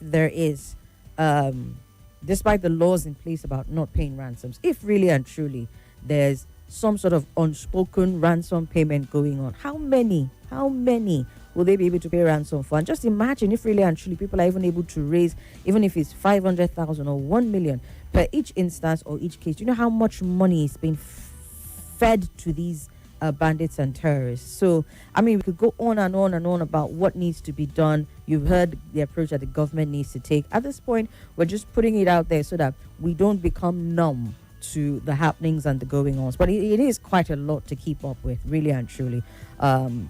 there is, despite the laws in place about not paying ransoms, if really and truly there's some sort of unspoken ransom payment going on, how many will they be able to pay ransom for? And just imagine if really and truly people are even able to raise, even if it's 500,000 or 1 million per each instance or each case. Do you know how much money is being fed to these bandits and terrorists? So, I mean, we could go on and on and on about what needs to be done. You've heard the approach that the government needs to take. At this point, we're just putting it out there so that we don't become numb to the happenings and the going ons. But it is quite a lot to keep up with, really and truly.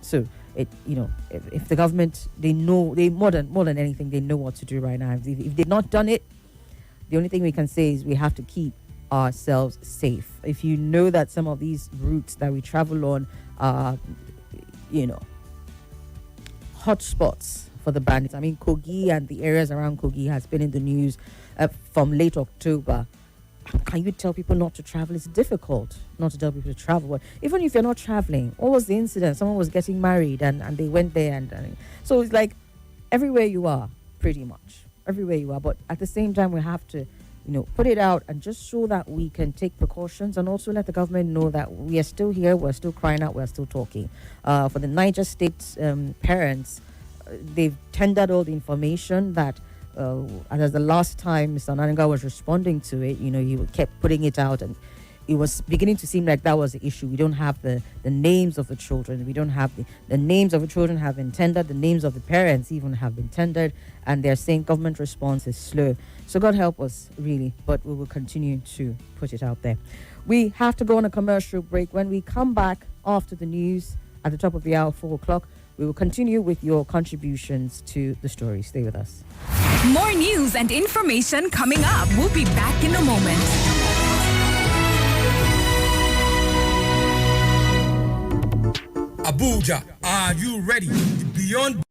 So, if the government, they know, they more than anything, they know what to do right now. If they've not done it, the only thing we can say is we have to keep ourselves safe. If you know that some of these routes that we travel on are, hotspots for the bandits. I mean, Kogi and the areas around Kogi has been in the news from late October. Can you tell people not to travel? It's difficult not to tell people to travel. But even if you're not traveling, what was the incident? Someone was getting married and they went there. And so it's like everywhere you are, pretty much. Everywhere you are. But at the same time, we have to put it out and just so that we can take precautions and also let the government know that we are still here, we're still crying out, we're still talking. For the Niger State parents, they've tendered all the information that, and as the last time Mr. Nananga was responding to it, he kept putting it out and it was beginning to seem like that was the issue. We don't have the names of the children. We don't have the names of the children have been tendered. The names of the parents even have been tendered. And they're saying government response is slow. So God help us, really. But we will continue to put it out there. We have to go on a commercial break. When we come back after the news at the top of the hour, 4 o'clock, we will continue with your contributions to the story. Stay with us. More news and information coming up. We'll be back in a moment. Abuja, are you ready? Beyond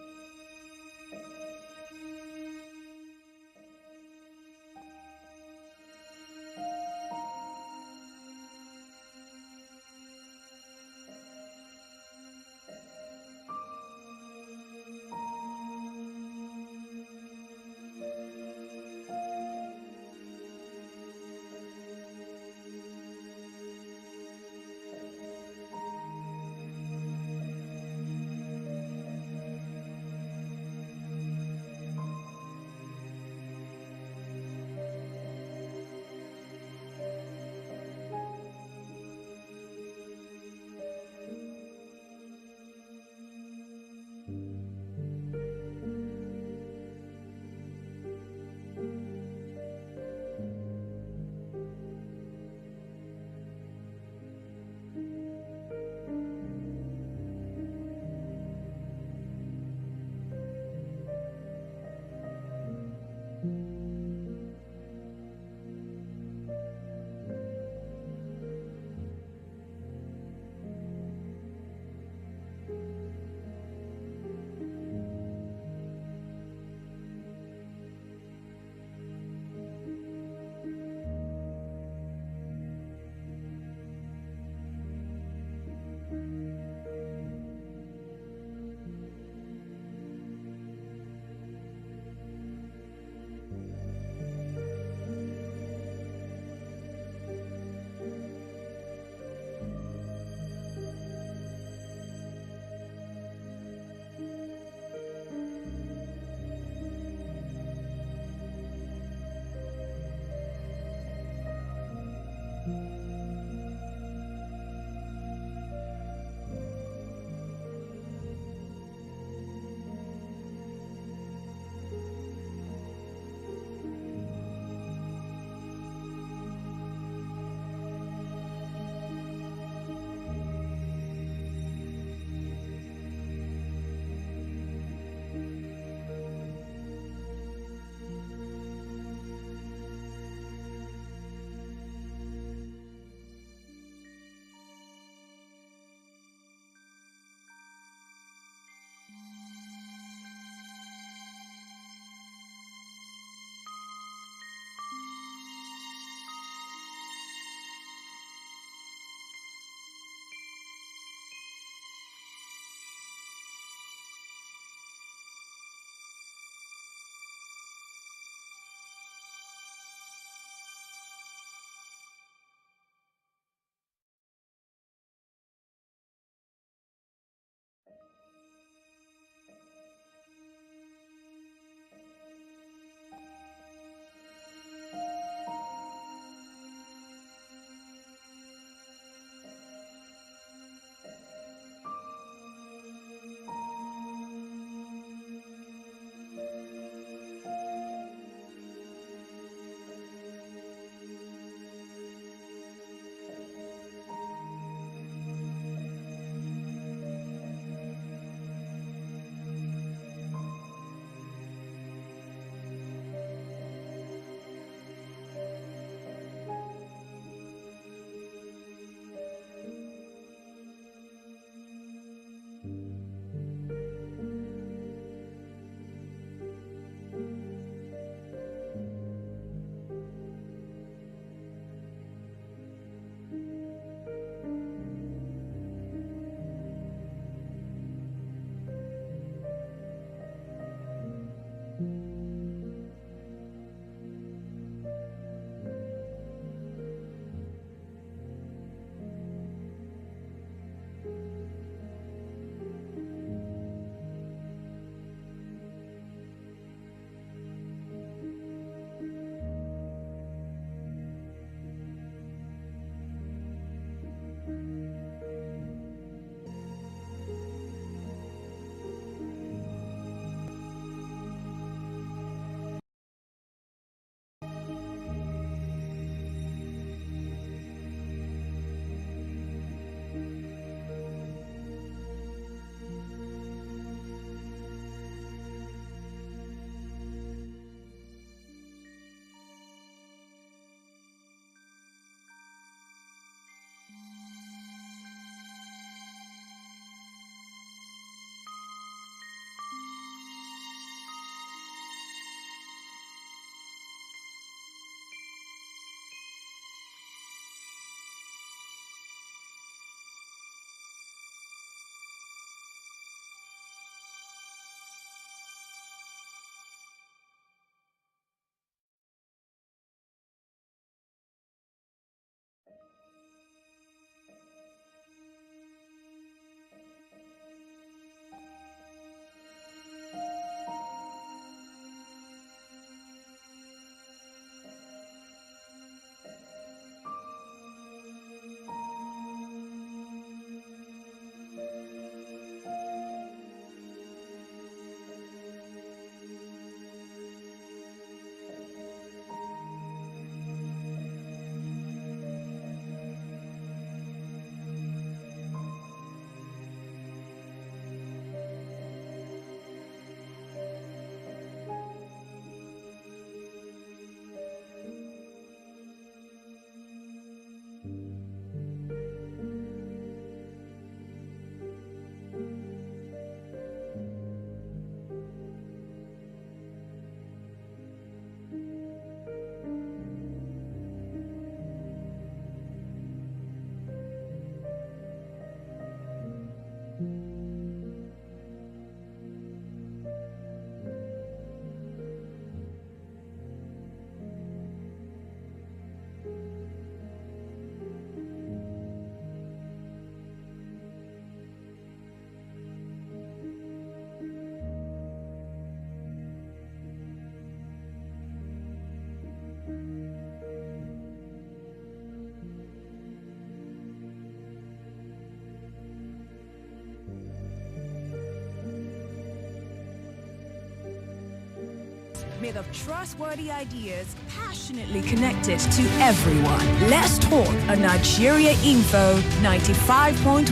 made of trustworthy ideas passionately connected to everyone. Let's talk on Nigeria Info 95.1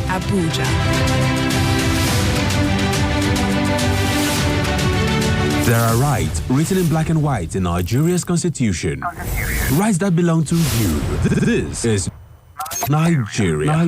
Abuja. There are rights written in black and white in Nigeria's constitution. Rights that belong to you. This is Nigeria.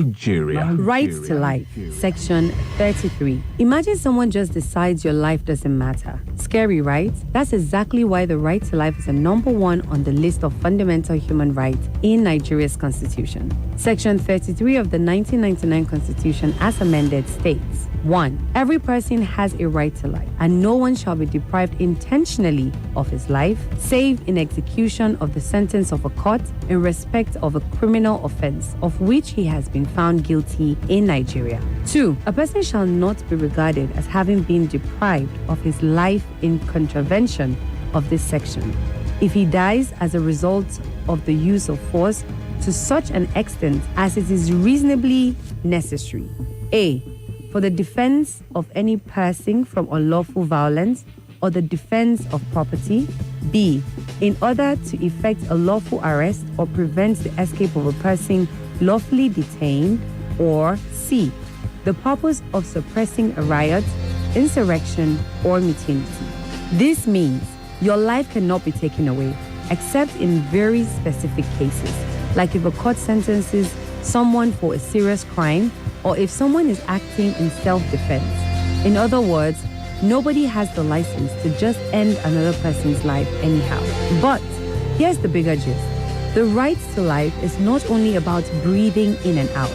Rights to life. Section 33. Imagine someone just decides your life doesn't matter. Scary, right? That's exactly why the right to life is a number one on the list of fundamental human rights in Nigeria's constitution. Section 33 of the 1999 Constitution, as amended, states: 1. Every person has a right to life, and no one shall be deprived intentionally of his life, save in execution of the sentence of a court in respect of a criminal offense of which he has been found guilty in Nigeria. 2. A person shall not be regarded as having been deprived of his life in contravention of this section if he dies as a result of the use of force to such an extent as it is reasonably necessary. A. For the defense of any person from unlawful violence or the defense of property. B. In order to effect a lawful arrest or prevent the escape of a person lawfully detained. Or C. The purpose of suppressing a riot, insurrection, or mutiny. This means your life cannot be taken away except in very specific cases, like if a court sentences someone for a serious crime or if someone is acting in self-defense. In other words, nobody has the license to just end another person's life anyhow. But here's the bigger gist. The right to life is not only about breathing in and out.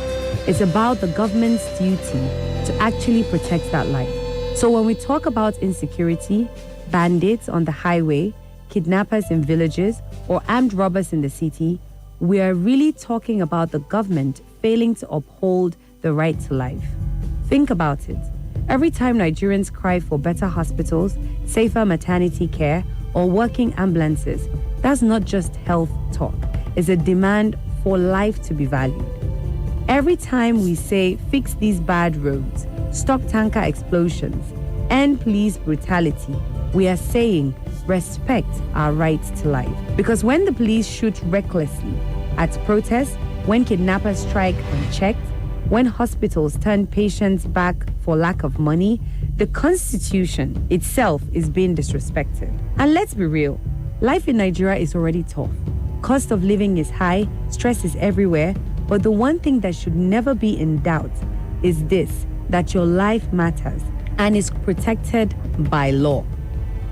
It's about the government's duty to actually protect that life. So when we talk about insecurity, bandits on the highway, kidnappers in villages, or armed robbers in the city, we are really talking about the government failing to uphold the right to life. Think about it. Every time Nigerians cry for better hospitals, safer maternity care, or working ambulances, that's not just health talk. It's a demand for life to be valued. Every time we say, fix these bad roads, stop tanker explosions, end police brutality, we are saying, respect our right to life. Because when the police shoot recklessly at protests, when kidnappers strike unchecked, when hospitals turn patients back for lack of money, the Constitution itself is being disrespected. And let's be real, life in Nigeria is already tough. Cost of living is high, stress is everywhere, but the one thing that should never be in doubt is this, that your life matters and is protected by law.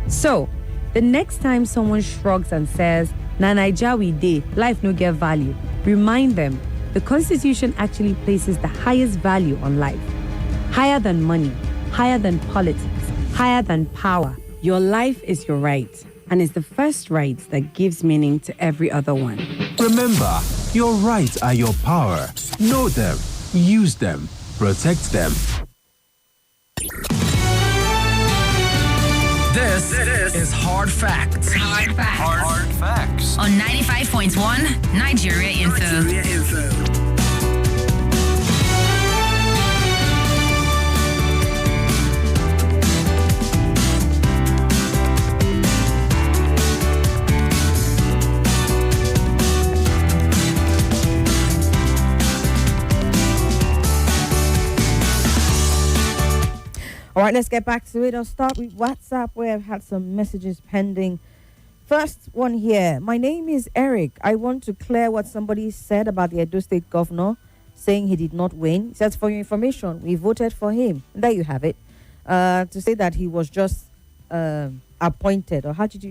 So, the next time someone shrugs and says, "Na Naija we dey, life no get value," remind them the Constitution actually places the highest value on life. Higher than money, higher than politics, higher than power. Your life is your right, and is the first right that gives meaning to every other one. Remember, your rights are your power. Know them, use them, protect them. This is Hard Facts. Hard Facts. Hard Facts. On 95.1 Nigeria Info. All right, let's get back to it. I'll start with WhatsApp, where I've had some messages pending. First one here. My name is Eric. I want to clear what somebody said about the Edo State governor, saying he did not win. He says, for your information, we voted for him. There you have it. To say that he was just appointed, or how did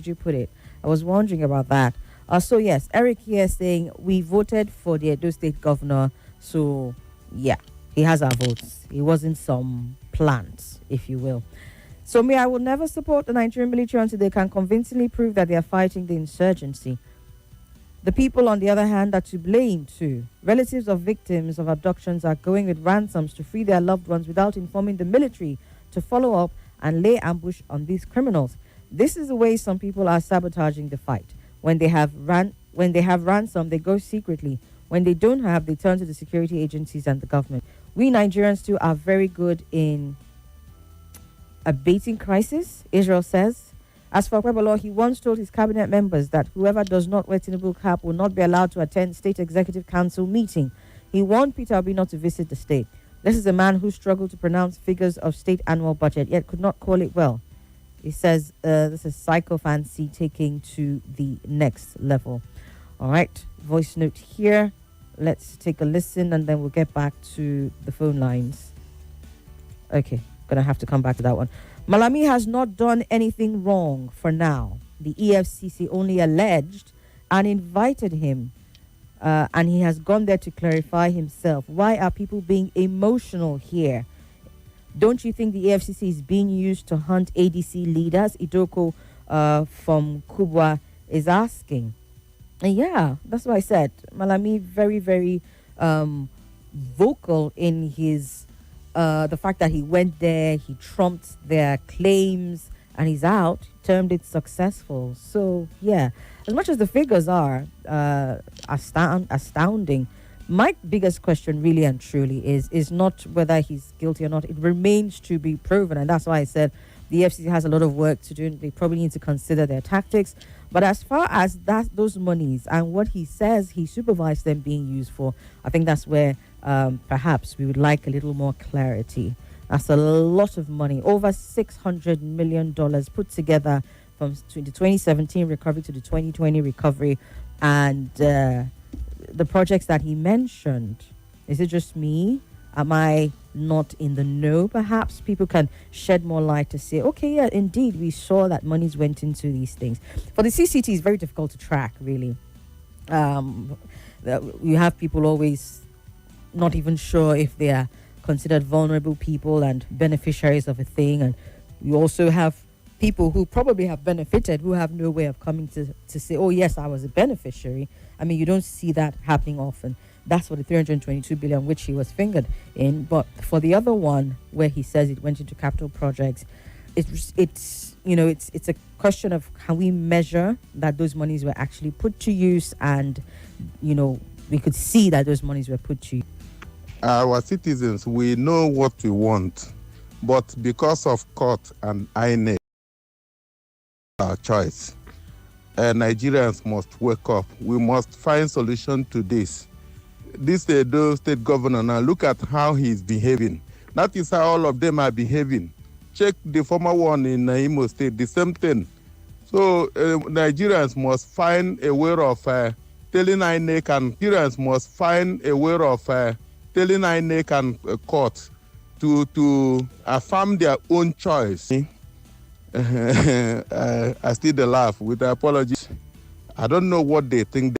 you put it? I was wondering about that. So yes, Eric here saying we voted for the Edo State governor. So yeah, he has our votes. He wasn't some plant, if you will. So I will never support the Nigerian military until they can convincingly prove that they are fighting the insurgency. The people, on the other hand, are to blame too. Relatives of victims of abductions are going with ransoms to free their loved ones without informing the military to follow up and lay ambush on these criminals. This is the way some people are sabotaging the fight. When they have ransom, they go secretly. When they don't have, they turn to the security agencies and the government. We Nigerians too are very good in abating crisis, Israel says. As for Kwebolo, he once told his cabinet members that whoever does not wear Tinubu cap will not be allowed to attend State Executive Council meeting. He warned Peter Obi not to visit the state. This is a man who struggled to pronounce figures of state annual budget, yet could not call it well. He says this is psychophancy taking to the next level. All right, voice note here. Let's take a listen and then we'll get back to the phone lines. Okay, gonna have to come back to that one. Malami has not done anything wrong for now. The EFCC only alleged and invited him, and he has gone there to clarify himself. Why are people being emotional here? Don't you think the EFCC is being used to hunt ADC leaders? Idoko from Kubwa is asking. And yeah, that's what I said. Malami very, very vocal in his the fact that he went there, he trumped their claims, and he's out, termed it successful. So, yeah, as much as the figures are astounding, my biggest question really and truly is not whether he's guilty or not. It remains to be proven, and that's why I said the FCC has a lot of work to do. They probably need to consider their tactics. But as far as those monies and what he says he supervised them being used for, I think that's where perhaps we would like a little more clarity. That's a lot of money, over $600 million put together from the 2017 recovery to the 2020 recovery. And the projects that he mentioned, is it just me? Am I not in the know? Perhaps people can shed more light to say, okay, yeah, indeed, we saw that monies went into these things. For the CCT, it's very difficult to track, really. You have people always not even sure if they are considered vulnerable people and beneficiaries of a thing. And you also have people who probably have benefited who have no way of coming to say, oh, yes, I was a beneficiary. I mean, you don't see that happening often. That's for the 322 billion, which he was fingered in. But for the other one, where he says it went into capital projects, it's a question of can we measure that those monies were actually put to use, and we could see that those monies were put to use. Our citizens, we know what we want, but because of court and INEC, our choice, Nigerians must wake up. We must find solution to this. This Edo state governor, now look at how he's behaving. That is how all of them are behaving. Check the former one in Imo State, the same thing. So Nigerians must find a way of telling INEC, and Nigerians must find a way of telling INEC and court to affirm their own choice. I still laugh with the apologies. I don't know what they think.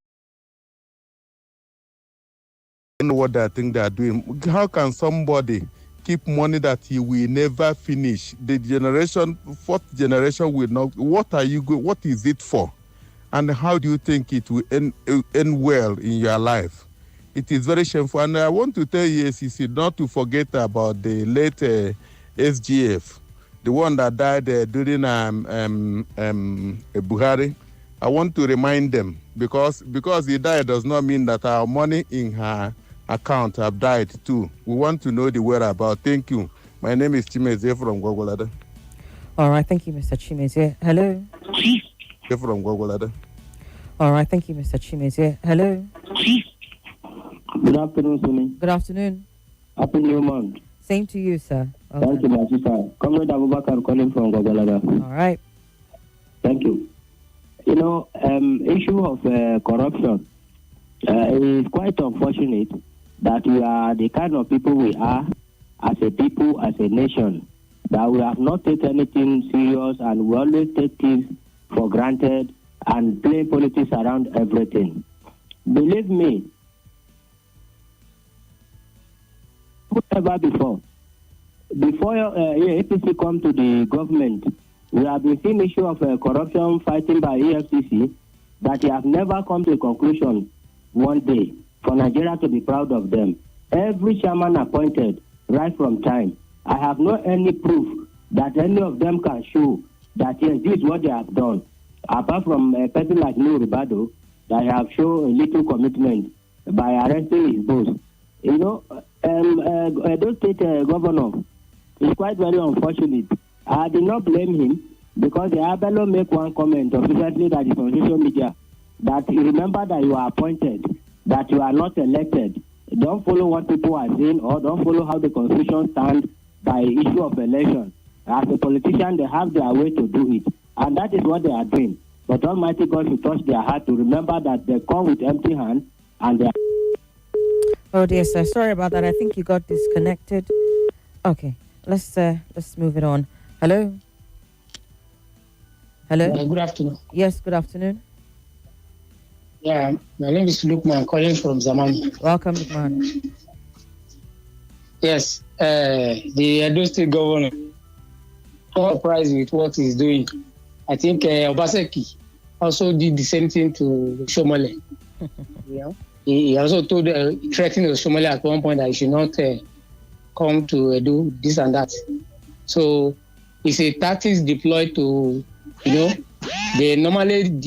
Know what they think they are doing. How can somebody keep money that he will never finish? The fourth generation will not. What is it for? And how do you think it will end well in your life? It is very shameful. And I want to tell EACC not to forget about the late SGF, the one that died during Buhari. I want to remind them, because he died does not mean that our money in her account have died too. We want to know the whereabouts. Thank you. My name is Chimeze from Gwagwalada. All right, thank you, Mr. Chimeze. Hello. From Gwagwalada. All right, thank you, Mr. Chimeze. Hello. Good afternoon, Somi. Good afternoon. Happy New Month. Same to you, sir. Thank you, my sister. Comrade Abubakar calling from Gwagwalada. All right. Thank you. Issue of corruption is quite unfortunate that we are the kind of people we are as a people, as a nation, that we have not taken anything serious, and we always take things for granted and play politics around everything. Believe me, never before APC come to the government, we have been seeing issue of corruption fighting by EFCC that they have never come to a conclusion one day for Nigeria to be proud of them. Every chairman appointed right from time, I have no any proof that any of them can show that yes, this is what they have done. Apart from a person like Nuhu Ribado, that have shown a little commitment by arresting his boss. Edo State governor is quite very unfortunate. I did not blame him, Because the Abelo make one comment officially that is on social media that you remember that you are appointed, that you are not elected. Don't follow what people are saying or don't follow how the constitution stands by issue of election. As a politician, they have their way to do it. And that is what they are doing. But Almighty God should touch their heart to remember that they come with empty hands and they are... Oh dear, sir. Sorry about that. I think you got disconnected. Okay, let's move it on. Hello? Hello? Good afternoon. Yes, good afternoon. Yeah, my name is Lukman, calling from Zaman. Welcome, Lukman. Yes, the Edo State governor, not surprised with what he's doing. I think Obaseki also did the same thing to Shomole. Yeah. He also threatened Shomole at one point that he should not come to do this and that. So it's a tactics deployed to, they normally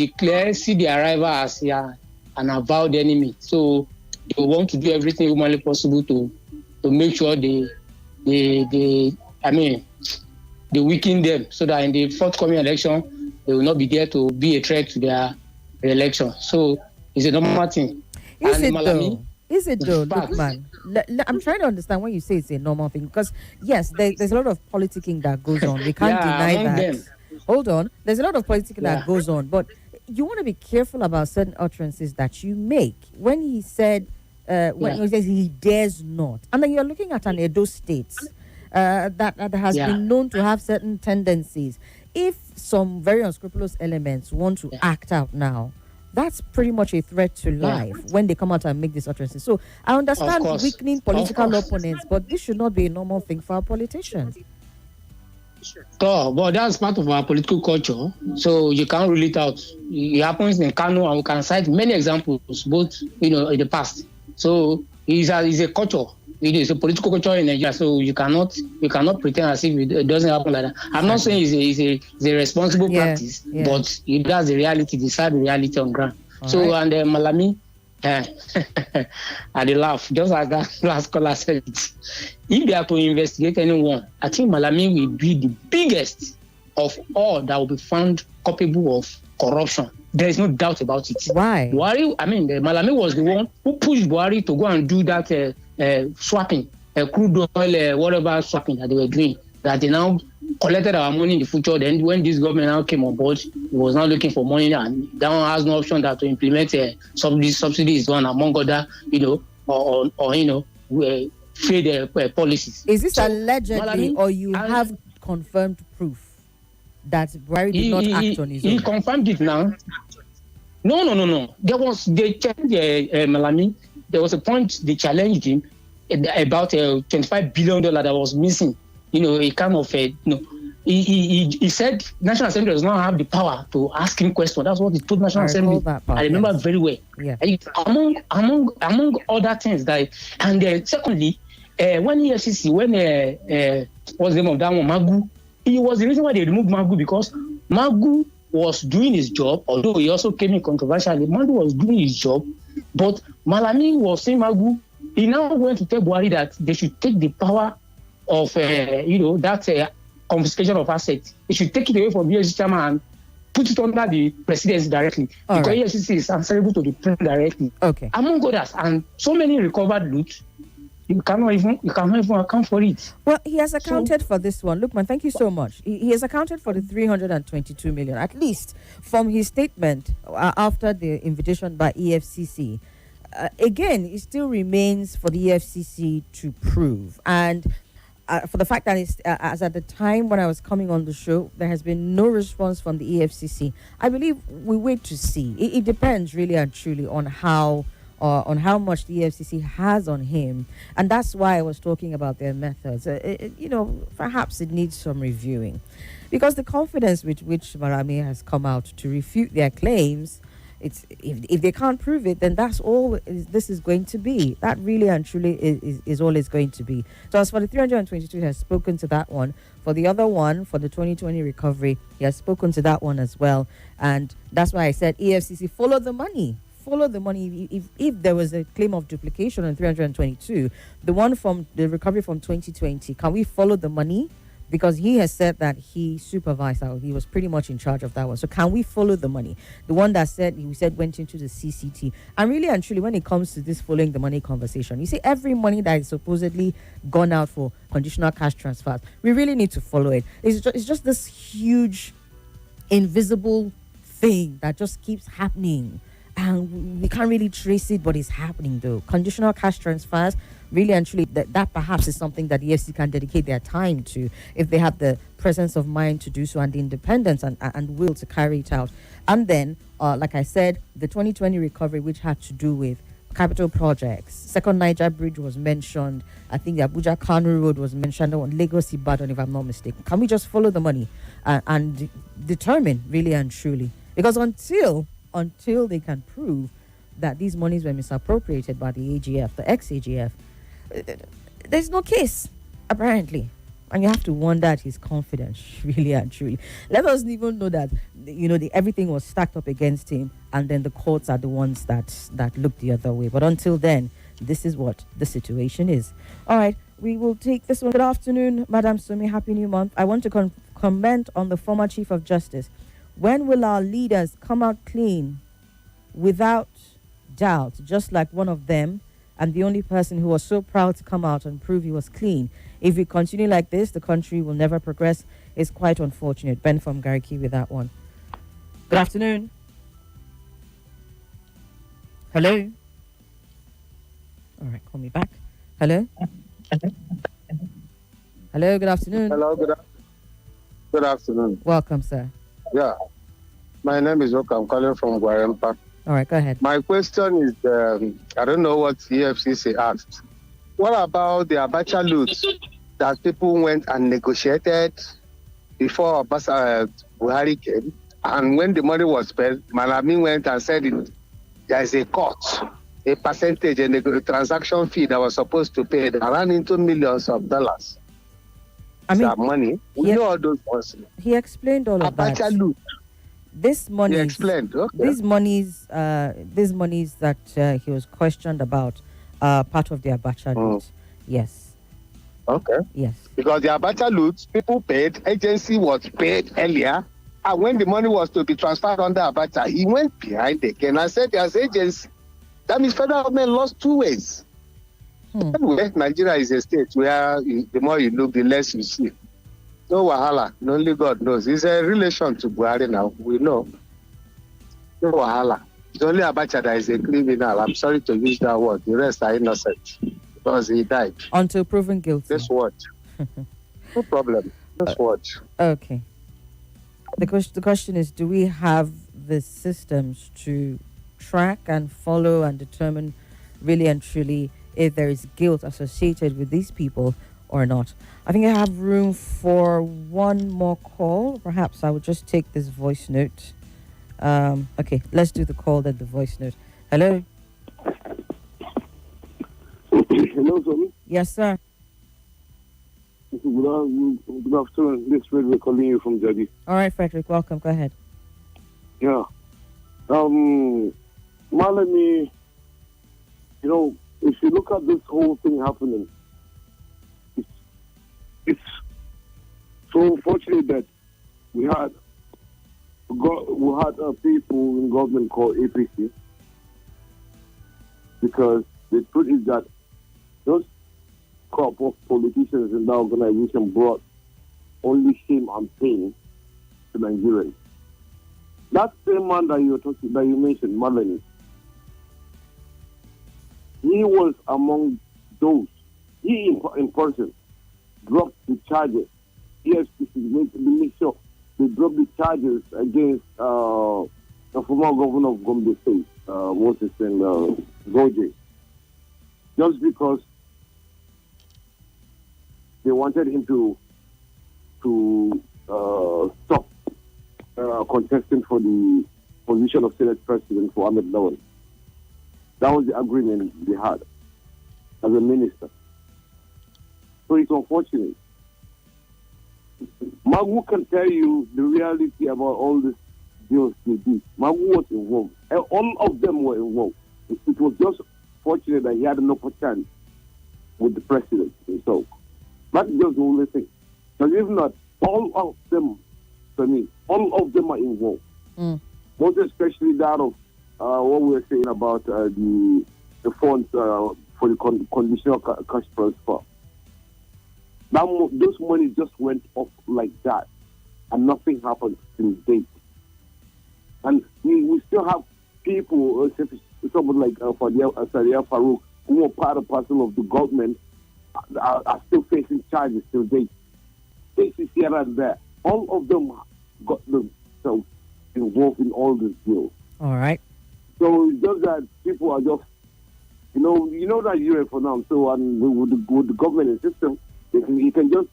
see the arrival as an avowed enemy. So they want to do everything humanly possible to make sure they weaken them so that in the forthcoming election, they will not be there to be a threat to their election. So it's a normal thing. Is it though? Look, man, I'm trying to understand when you say it's a normal thing, because yes, there's a lot of politicking that goes on. We can't deny that. Them. Hold on, there's a lot of politicking that goes on, but you want to be careful about certain utterances that you make. When he said, he says he dares not, and then you're looking at an Edo state that has been known to have certain tendencies. If some very unscrupulous elements want to act out now, that's pretty much a threat to life when they come out and make these utterances. So I understand weakening political opponents, but this should not be a normal thing for our politicians. So, but that's part of our political culture, so you can't rule it out. It happens in Kano, and we can cite many examples, both in the past. So it's a culture. It is a political culture in Nigeria, so you cannot pretend as if it doesn't happen like that. I'm not saying it's a responsible practice, but that's the reality, the sad reality on ground. So and Malami, I laugh just like that last caller said it. If they are to investigate anyone, I think Malami will be the biggest of all that will be found culpable of corruption. There is no doubt about it. Why? Malami was the one who pushed Buhari to go and do that swapping, crude oil, whatever swapping that they were doing, that they now collected our money in the future. Then when this government now came on board, he was now looking for money, and that one has no option that to implement subsidies one among other, trade policies. Is this so, allegedly, or you have confirmed proof that Buhari did not act on his own? He confirmed it now. No. They challenged Malami. There was a point they challenged him about $25 billion that was missing. A kind of he said National Assembly does not have the power to ask him questions. That's what he told National Assembly. I remember very well. Yeah. Among other things and secondly, when what's the name of that one, Magu? He was the reason why they removed Magu, because Magu was doing his job, although he also came in controversially. Magu was doing his job, but Malami was saying Magu. He now went to tell Buhari that they should take the power of that confiscation of assets. They should take it away from the EFCC chairman and put it under the presidency directly. Because EFCC is answerable to the president directly. Okay. Among others, and so many recovered loot. You cannot even account for it. Well, he has accounted for this one. Look, man, thank you so much. He has accounted for the 322 million, at least from his statement after the invitation by EFCC. Again, it still remains for the EFCC to prove. And for the fact that as at the time when I was coming on the show, there has been no response from the EFCC. I believe we wait to see. It depends really and truly on how much the EFCC has on him, and that's why I was talking about their methods. Perhaps it needs some reviewing, because the confidence with which Malami has come out to refute their claims, if they can't prove it, then that's all this is going to be. That really and truly is all it's going to be. So as for the 322, he has spoken to that one. For the other one, for the 2020 recovery, he has spoken to that one as well, and that's why I said EFCC, follow the money. Follow the money. If there was a claim of duplication on 322, the one from the recovery from 2020, can we follow the money? because he has said that he supervised that. He was pretty much in charge of that one. So can we follow the money? The one that he said went into the CCT. And really and truly, when it comes to this following the money conversation, you see, every money that is supposedly gone out for conditional cash transfers, we really need to follow it. It's just this huge, invisible thing that just keeps happening. And we can't really trace it, but it's happening though. Conditional cash transfers, really and truly, that perhaps is something that the EFC can dedicate their time to if they have the presence of mind to do so and the independence and will to carry it out. And then, like I said, the 2020 recovery, which had to do with capital projects. Second Niger Bridge was mentioned. I think the Abuja Kanu Road was mentioned on Lagos Ibadan, if I'm not mistaken. Can we just follow the money and determine, really and truly? Because until they can prove that these monies were misappropriated by the AGF, the ex-AGF, there's no case, apparently. And you have to wonder at his confidence, really and truly. Let us even know that, everything was stacked up against him, and then the courts are the ones that look the other way. But until then, this is what the situation is. All right, we will take this one. Good afternoon, Madam Somi. Happy New Month. I want to comment on the former Chief of Justice. When will our leaders come out clean? Without doubt, just like one of them, and the only person who was so proud to come out and prove he was clean. If we continue like this, the country will never progress. It's quite unfortunate. Ben from Gariki with that one. Good afternoon. Hello? All right, call me back. Hello? Hello, good afternoon. Hello, good afternoon. Welcome, sir. Yeah. My name is Oka. I'm calling from Guarempa. All right, go ahead. My question is, I don't know what EFCC asked. What about the Abacha loot that people went and negotiated before Buhari came? And when the money was spent, Malami went and said there is a cut, a percentage, and a transaction fee that was supposed to pay. That ran into millions of dollars. I mean, that money. We know all those ones. He explained all of that. Abacha loot. This money. He explained. Okay. These monies that he was questioned about are part of the Abacha loot. Yes. Okay. Yes. Because the Abacha loot, people paid, agency was paid earlier, and when the money was to be transferred under Abacha, he went behind again and said there's agency. That means federal government lost two ways. Anyway, Nigeria is a state where the more you look, the less you see. No wahala. Only God knows. It's a relation to Buhari now. We know. No wahala. It's only Abacha that is a criminal. I'm sorry to use that word. The rest are innocent because he died. Until proven guilty. Just watch. No problem. Just watch. Okay. The question is, do we have the systems to track and follow and determine really and truly if there is guilt associated with these people or not? I think I have room for one more call. Perhaps I would just take this voice note. Okay, let's do the call, then the voice note. Hello? Hello, Somi. Yes, sir. Good afternoon. This is Frederick calling you from Jadi. All right, Frederick, welcome. Go ahead. Yeah. Malami, if you look at this whole thing happening, it's so unfortunate that we had people in government called APC, because the truth is that those crop of politicians in that organization brought only shame and pain to Nigerians. That same man that you mentioned, Malani, he was among those. He in person dropped the charges. EFCC make sure they dropped the charges against the former governor of Gombe State, Moses and Goje, just because they wanted him to stop contesting for the position of Senate President for Ahmed Lawan. That was the agreement they had as a minister. So it's unfortunate. Magu can tell you the reality about all these deals they did. Magu was involved. All of them were involved. It was just fortunate that he had an upper chance with the president himself. That's just the only thing. Because if not, all of them, for me, all of them are involved. Most especially that of what we were saying about the funds for the conditional cash transfer. Those money just went off like that, and nothing happened since date. And we still have people, someone like Sadiya Farouk, who are part and parcel of the government, are still facing charges till date. Cases here and there. All of them got themselves involved in all this deal. All right. So it's just that people are just, you know Nigeria for now. So and with the government system, you can just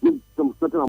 give some certain